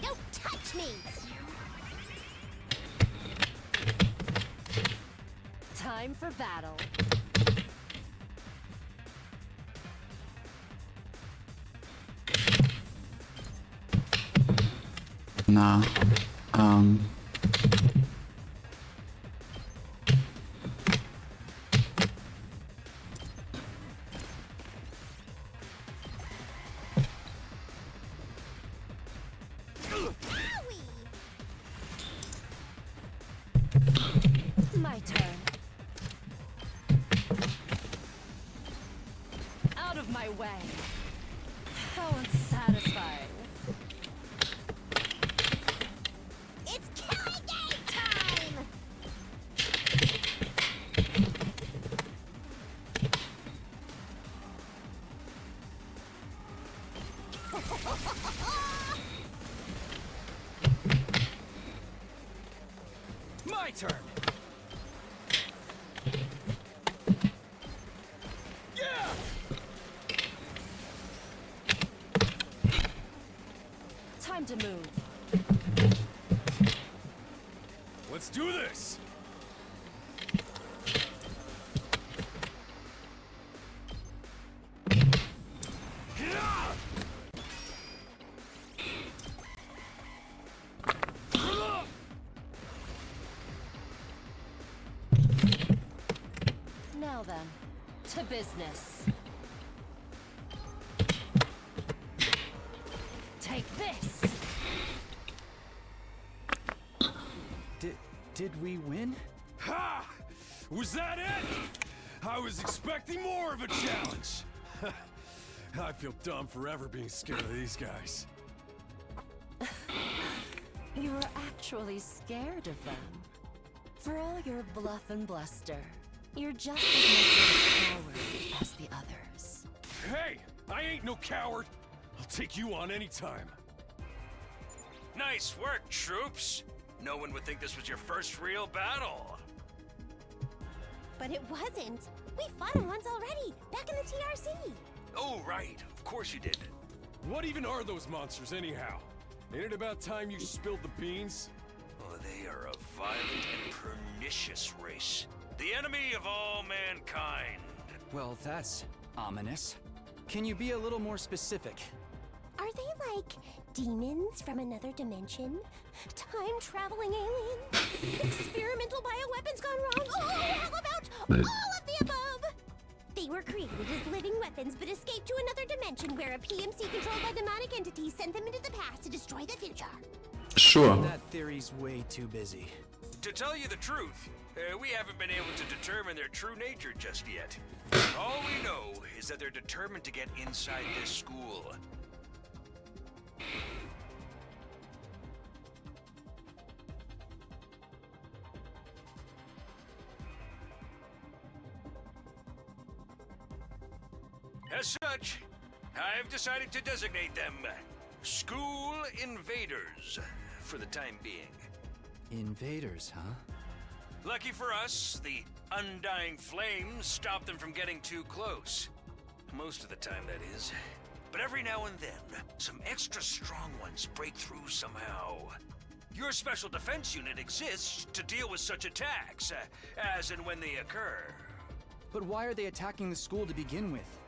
Don't touch me! Time for battle. Na, My turn. Out of my way. How unsatisfying. It's killing game time! move. Let's do this! Now then, to business. Take this! Did we win? Ha! Was that it? I was expecting more of a challenge. I feel dumb forever being scared of these guys. You were actually scared of them. For all your bluff and bluster, you're just as much of a coward as the others. Hey! I ain't no coward! I'll take you on anytime. Nice work, troops. No one would think this was your first real battle. But it wasn't. We fought him once already, back in the TRC. Oh, right. Of course you did. What even are those monsters, anyhow? Ain't it about time you spilled the beans? Oh, they are a violent and pernicious race. The enemy of all mankind. Well, that's ominous. Can you be a little more specific? Are they like demons from another dimension? Time-traveling aliens? Experimental bioweapons gone wrong? Oh, how about all of the above? They were created as living weapons but escaped to another dimension where a PMC controlled by demonic entities sent them into the past to destroy the future. Sure. That theory's way too busy. To tell you the truth, we haven't been able to determine their true nature just yet. All we know is that they're determined to get inside this school. As such, I've decided to designate them School Invaders for the time being. Invaders, huh? Lucky for us, the undying flames stop them from getting too close. Most of the time, that is. But every now and then, some extra strong ones break through somehow. Your special defense unit exists to deal with such attacks, as and when they occur. But why are they attacking the school to begin with?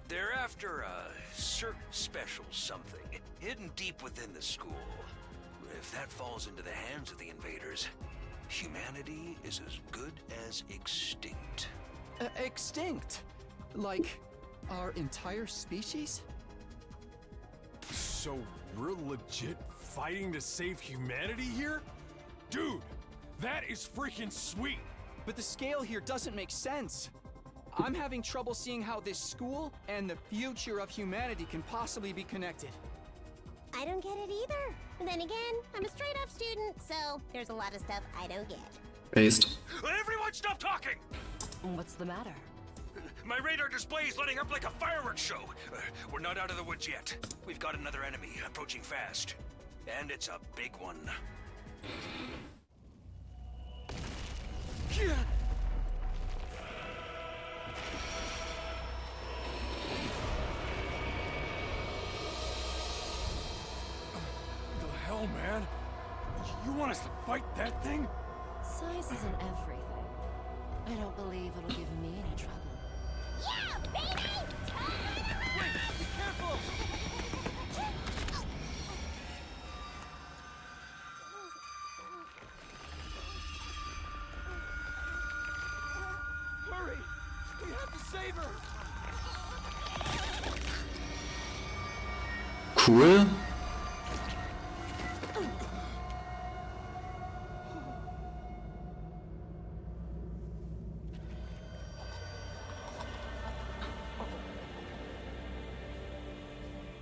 They're after a certain special something, hidden deep within the school. If that falls into the hands of the invaders, humanity is as good as extinct. Extinct? Like, our entire species? So we're legit fighting to save humanity here? Dude, that is freaking sweet! But the scale here doesn't make sense. I'm having trouble seeing how this school and the future of humanity can possibly be connected. I don't get it either. And then again, I'm a straight-up student, so there's a lot of stuff I don't get. Based. Everyone stop talking! What's the matter? My radar display is lighting up like a fireworks show. We're not out of the woods yet. We've got another enemy approaching fast. And it's a big one. The hell, man? You want us to fight that thing? Size isn't everything. I don't believe it'll give me any trouble. Yeah, baby! Wait, be careful! Hurry! We have to save her! Cool.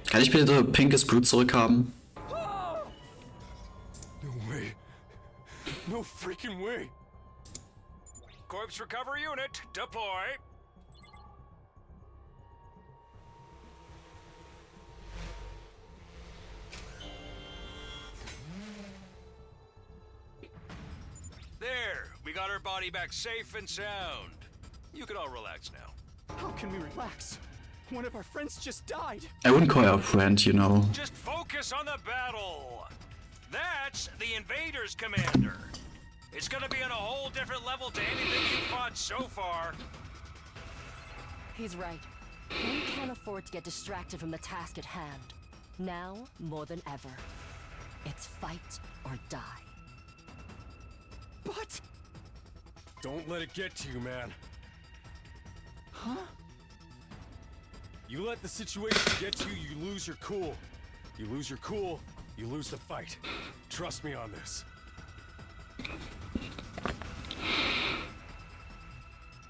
Kann ich bitte pinkes Blut zurückhaben? No way. No freaking way. Corpse recovery unit, deploy. There, we got her body back safe and sound. You can all relax now. How can we relax? One of our friends just died. I wouldn't call her a friend, you know. Just focus on the battle. That's the invaders, Commander. It's gonna be on a whole different level to anything you've fought so far. He's right. We can't afford to get distracted from the task at hand. Now, more than ever, it's fight or die. But... Don't let it get to you, man. Huh? You let the situation get to you, you lose your cool. You lose your cool, you lose the fight. Trust me on this.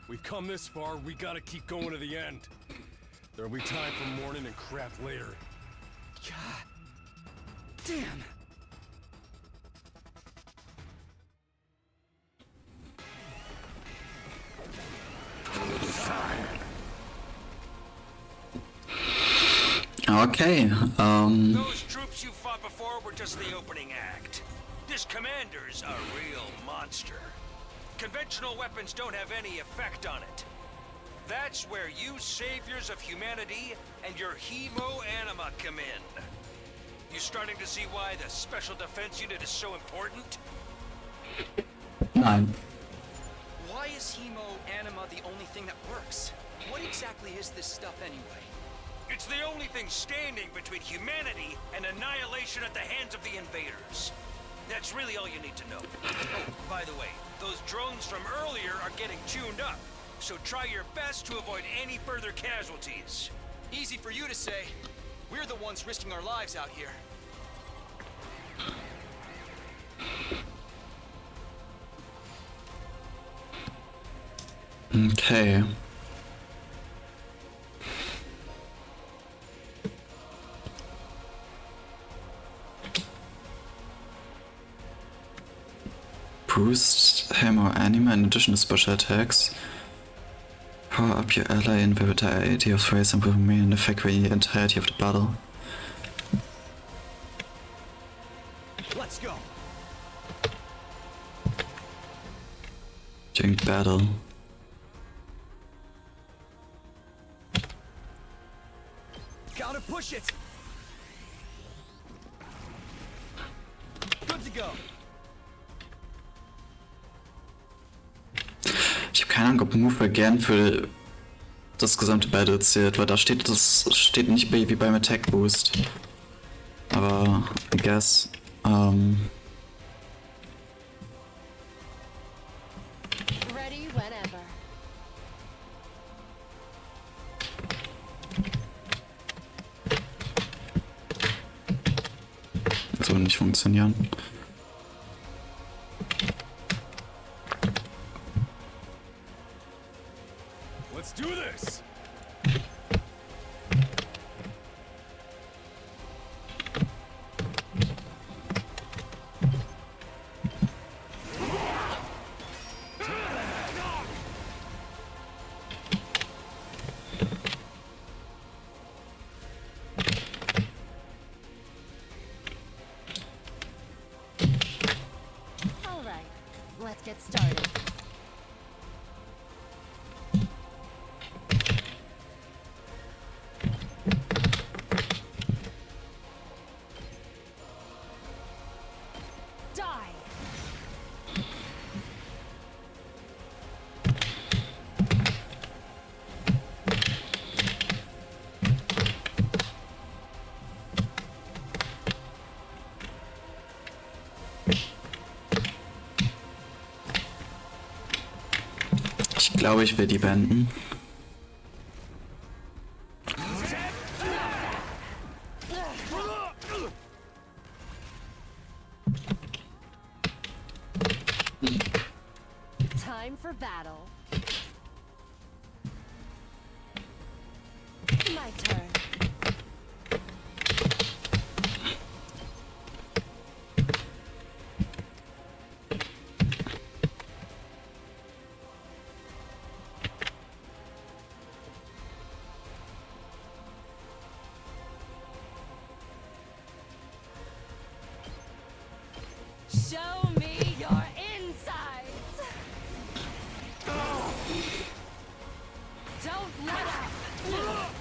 We've come this far, we gotta keep going to the end. There'll be time for mourning and crap later. God damn. Okay, Those troops you fought before were just the opening act. This commander's a real monster. Conventional weapons don't have any effect on it. That's where you saviors of humanity and your hemo-anima come in. You starting to see why the Special Defense Unit is so important? nein. Why is hemo-anima the only thing that works? What exactly is this stuff anyway? It's the only thing standing between humanity and annihilation at the hands of the invaders. That's really all you need to know. Oh, by the way, those drones from earlier are getting tuned up, so try your best to avoid any further casualties. Easy for you to say. We're the ones risking our lives out here. Okay. Boost hammer anima in addition to special attacks. Power up your ally in the variety of phrase and will remain in effect for the entirety of the battle. Let's go. During battle. Gotta push it. Good to go. Ich habe keine Ahnung, ob Move Again für das gesamte Battle zählt, weil da steht, das steht nicht wie beim Attack Boost. Aber, I guess, Ready whenever. das würde nicht funktionieren. Let's do this! All right, let's get started. Die! Ich glaube, ich will die beenden. Time for battle. My turn. Show me your insides! Don't let up!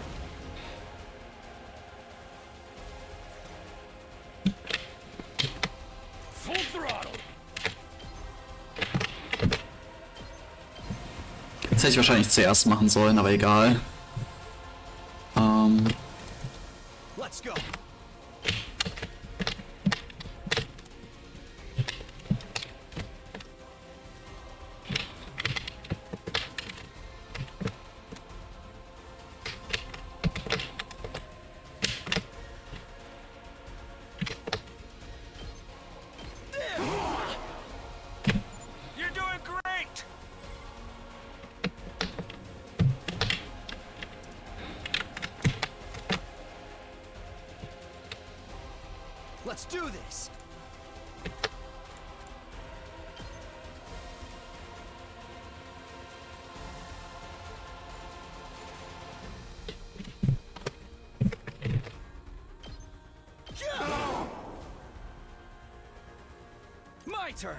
hätte ich wahrscheinlich zuerst machen sollen, aber egal. Let's go. You're doing great! Let's do this. My turn.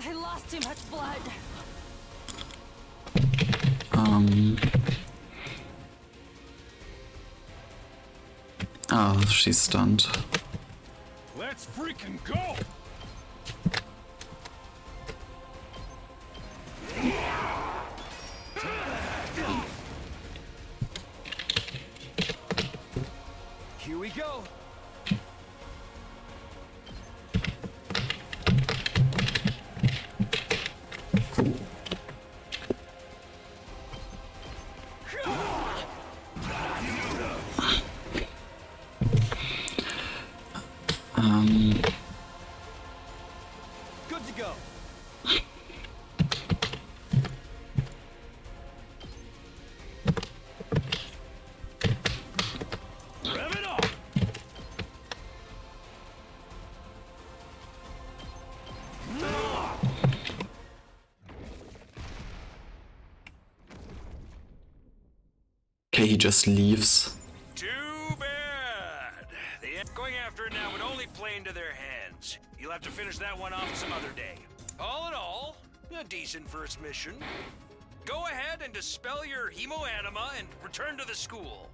I lost too much blood. Oh, she's stunned. Let's freaking go! Here we go. Good to go. Rev it up! Okay, he just leaves. Too bad. Going after it now would only play into their hands. You'll have to finish that one off some other day. All in all, a decent first mission. Go ahead and dispel your hemoanima and return to the school.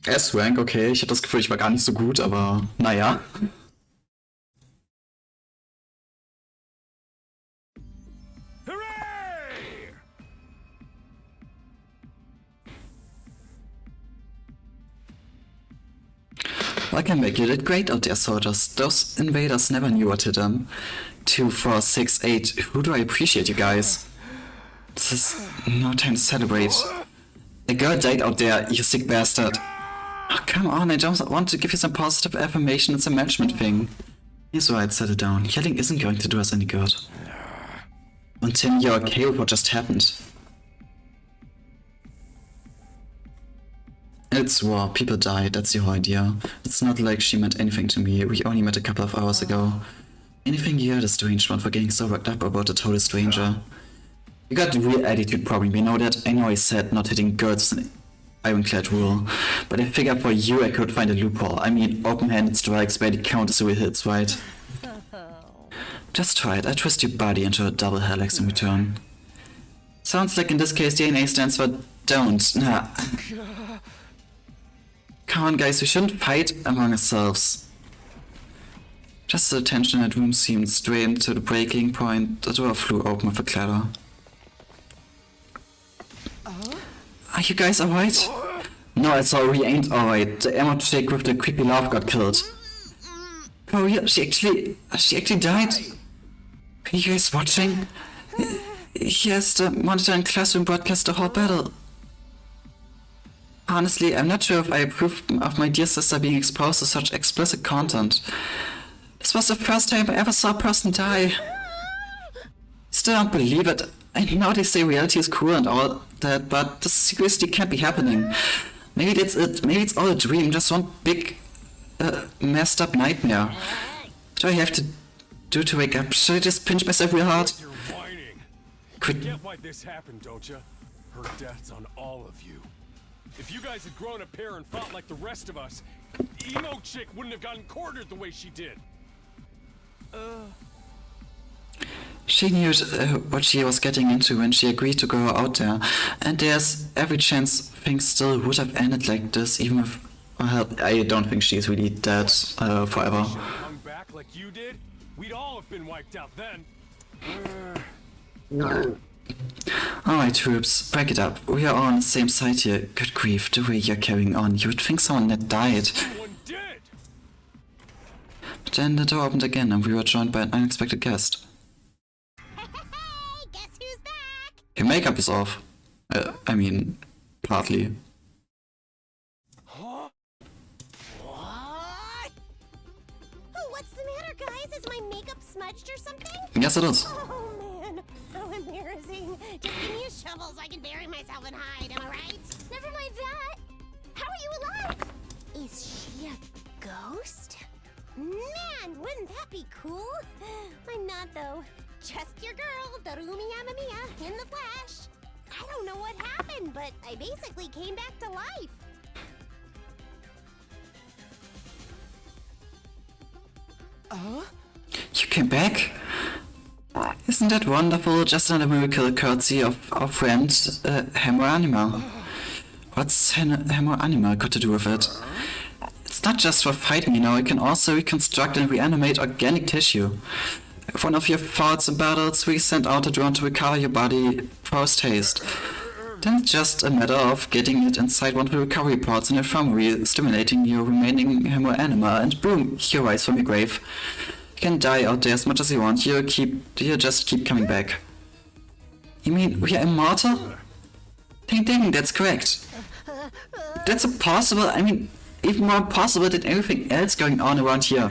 S-Rank, okay, ich hatte das Gefühl, ich war gar nicht so gut, aber naja. Hooray! Welcome back, you did great out there, soldiers. Those invaders never knew what hit them. 2, 4, 6, 8. Who do I appreciate, you guys? This is no time to celebrate. A girl died out there, you sick bastard. Oh, come on, I just want to give you some positive affirmation. It's a management thing. He's right, settle down. Yelling isn't going to do us any good. And Tim, you're okay with what just happened. It's war, people died, that's your idea. It's not like she meant anything to me, we only met a couple of hours ago. Anything you heard a strange one for getting so worked up about a total stranger. You got the real attitude problem, you know that? I know I said not hitting girls is an ironclad rule, but I figured for you I could find a loophole. I mean, open-handed strikes barely count as real hits, right? Just try it, I twist your body into a double helix in return. Sounds like in this case DNA stands for don't. Nah. Come on guys, we shouldn't fight among ourselves. Just the tension in that room seemed strained to the breaking point. The door flew open with a clatter. Are you guys alright? No, I'm sorry, we ain't alright. The ammo chick with the creepy laugh got killed. Oh yeah, she actually died? Are you guys watching? Yes, the monitor in classroom broadcast the whole battle. Honestly, I'm not sure if I approve of my dear sister being exposed to such explicit content. This was the first time I ever saw a person die. Still don't believe it. I know they say reality is cruel and all that, but this seriously can't be happening. Maybe that's it. Maybe it's all a dream, just one big, messed up nightmare. What do I have to do to wake up? Should I just pinch myself real hard? You're whining. Quit. You get why this happened, don't you? Her death's on all of you. If you guys had grown a pair and fought like the rest of us, Emo Chick wouldn't have gotten cornered the way she did. She knew what she was getting into when she agreed to go out there, and there's every chance things still would have ended like this even with her help. I don't think she's really dead forever. Hung back like you did, we'd all have been wiped out then. Alright, troops, break it up. We are all on the same side here. Good grief, the way you're carrying on, you would think someone had died. Someone did. But then the door opened again and we were joined by an unexpected guest. Hey, guess who's back? Your makeup is off. I mean, partly. Huh? What? Oh, what's the matter, guys? Is my makeup smudged or something? Yes, it is. Oh, man. How embarrassing. Just give me a shovel so I can bury myself and hide, am I right? Never mind that. How are you alive? Is she a ghost? Man, wouldn't that be cool? I'm not, though. Just your girl, Darumi Yamamiya, in the flesh. I don't know what happened, but I basically came back to life. You came back? Isn't that wonderful? Just another miracle courtesy of our friend, Hemo Anima. What's Hemo Anima got to do with it? It's not just for fighting, you know, it can also reconstruct and reanimate organic tissue. If one of your thoughts and battles, we send out a drone to recover your body post haste. Then it's just a matter of getting it inside one of the recovery pods in the infirmary, stimulating your remaining Hemo Anima, and boom, you rise from your grave. You can die out there as much as you want, you just keep coming back. You mean we are immortal? Ding ding, that's correct. That's impossible, I mean, even more impossible than everything else going on around here.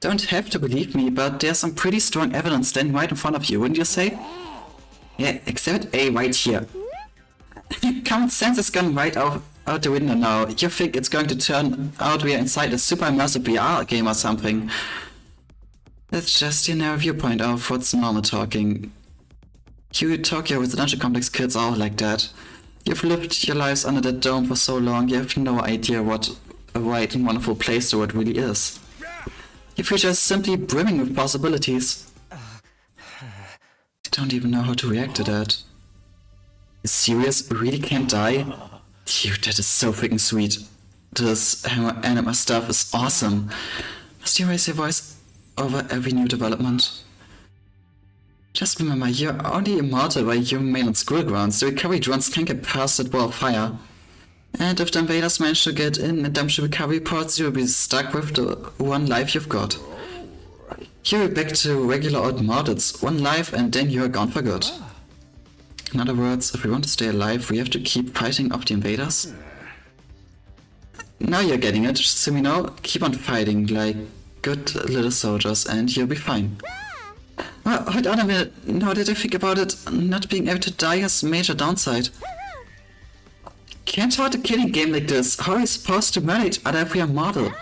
Don't have to believe me, but there's some pretty strong evidence standing right in front of you, wouldn't you say? Yeah, exhibit A right here. Common sense is gone right out the window now. You think it's going to turn out we are inside a super immersive VR game or something. That's just your narrow viewpoint of what's normal talking. You Tokyo residential complex kids are all like that. You've lived your lives under that dome for so long, you have no idea what a right and wonderful place the world really is. Your future is simply brimming with possibilities. I don't even know how to react to that. You serious? You really can't die? Dude, that is so freaking sweet. This anime stuff is awesome. Must you raise your voice over every new development? Just remember, you're only immortal while you remain on school grounds. The recovery drones can't get past that wall of fire. And if the invaders manage to get in and dump the recovery pods, you'll be stuck with the one life you've got. You'll be back to regular old mortals, one life and then you're gone for good. In other words, if we want to stay alive, we have to keep fighting off the invaders. Now you're getting it, so you know, keep on fighting like good little soldiers and you'll be fine. Well, hold on a minute, now that I think about it, not being able to die is a major downside. Can't start a killing game like this. How are we supposed to murder each other if we are mortal?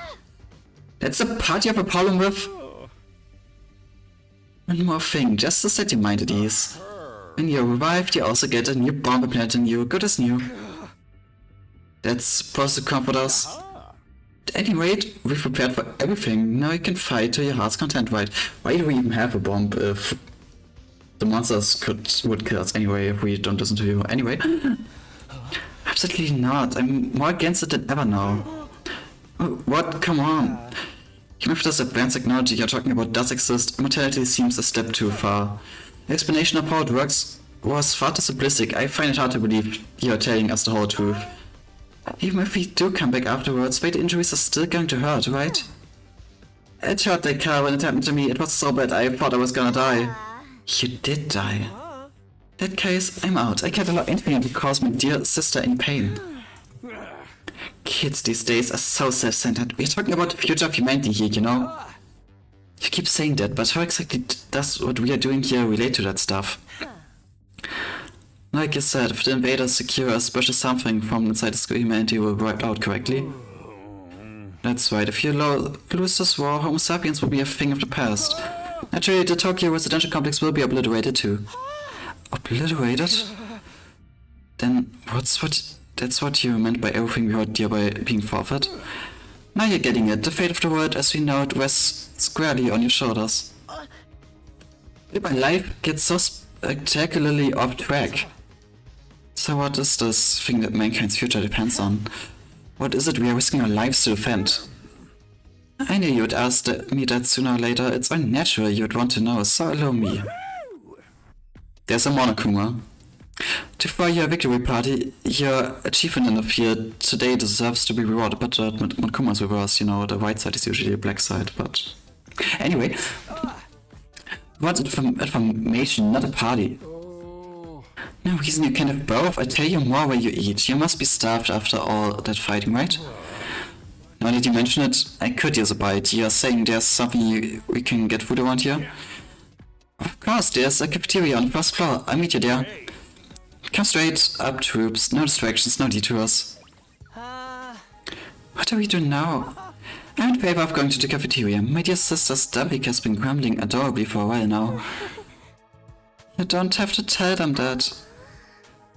That's the part you have a problem with. One more thing, just to set your mind at ease. When you're revived, you also get a new bomb implanted in you, good as new. That's supposed to comfort us. At any rate, we've prepared for everything. Now you can fight to your heart's content, right? Why do we even have a bomb if the monsters would kill us anyway if we don't listen to you? Anyway. Absolutely not. I'm more against it than ever now. Oh, what? Come on. Even if this advanced technology you're talking about does exist, immortality seems a step too far. The explanation of how it works was far too simplistic. I find it hard to believe you're telling us the whole truth. Even if we do come back afterwards, fatal injuries are still going to hurt, right? It hurt like hell when it happened to me. It was so bad I thought I was gonna die. You did die. In that case, I'm out. I can't allow anything that will cause my dear sister any pain. Kids these days are so self-centered. We're talking about the future of humanity here, you know? You keep saying that, but how exactly does what we are doing here relate to that stuff? Like you said, if the invaders secure a special something from inside the humanity will be wiped out correctly. That's right, if you lose this war, Homo sapiens will be a thing of the past. Naturally, the Tokyo residential complex will be obliterated too. Obliterated? Then that's what you meant by everything we heard here by being forfeit? Now you're getting it. The fate of the world as we know it rests squarely on your shoulders. Did my life get so spectacularly off track? So what is this thing that mankind's future depends on? What is it we are risking our lives to defend? I knew you would ask me that sooner or later. It's only natural you would want to know, so allow me. There's a Monokuma. To throw your victory party, your achievement in the field today deserves to be rewarded, but Monokuma's reverse, you know, the white side is usually the black side, but... Anyway. What's information, not a party. No reason you can have both. I tell you more where you eat. You must be starved after all that fighting, right? Now that you mention it, I could use a bite. You're saying there's something we can get food around here? Of course, there's a cafeteria on the first floor. I'll meet you there. Come straight up, troops. No distractions, no detours. What do we do now? I'm in favor of going to the cafeteria. My dear sister's stomach has been grumbling adorably for a while now. You don't have to tell them that.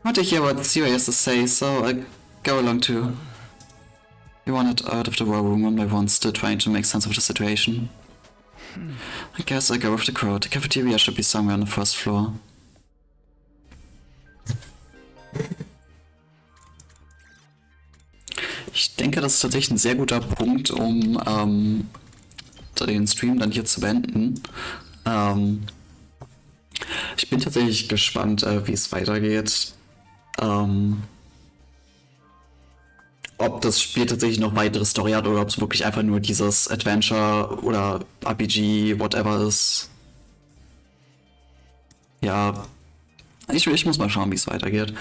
I want to hear what Zero has to say, so I go along too. We wandered out of the war room one by one, still trying to make sense of the situation. I guess I go with the crowd. The cafeteria should be somewhere on the first floor. Ich denke, das ist tatsächlich ein sehr guter Punkt, um den Stream dann hier zu beenden. Ich bin tatsächlich gespannt, wie es weitergeht. Ob das Spiel tatsächlich noch weitere Story hat oder ob es wirklich einfach nur dieses Adventure oder RPG, whatever ist. Ja, ich muss mal schauen, wie es weitergeht.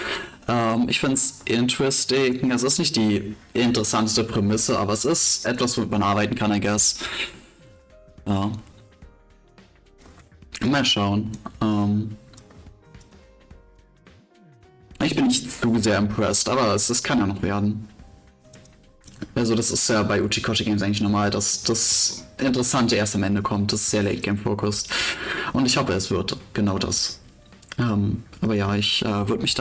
Ich finde es interesting. Es ist nicht die interessanteste Prämisse, aber es ist etwas, womit man arbeiten kann, I guess. Ja. Mal schauen. Ich bin nicht zu sehr impressed, aber es kann ja noch werden. Also das ist ja bei Uchikoshi Games eigentlich normal, dass das Interessante erst am Ende kommt. Das ist sehr Late Game focused. Und ich hoffe, es wird genau das. Aber ja, ich würde mich dann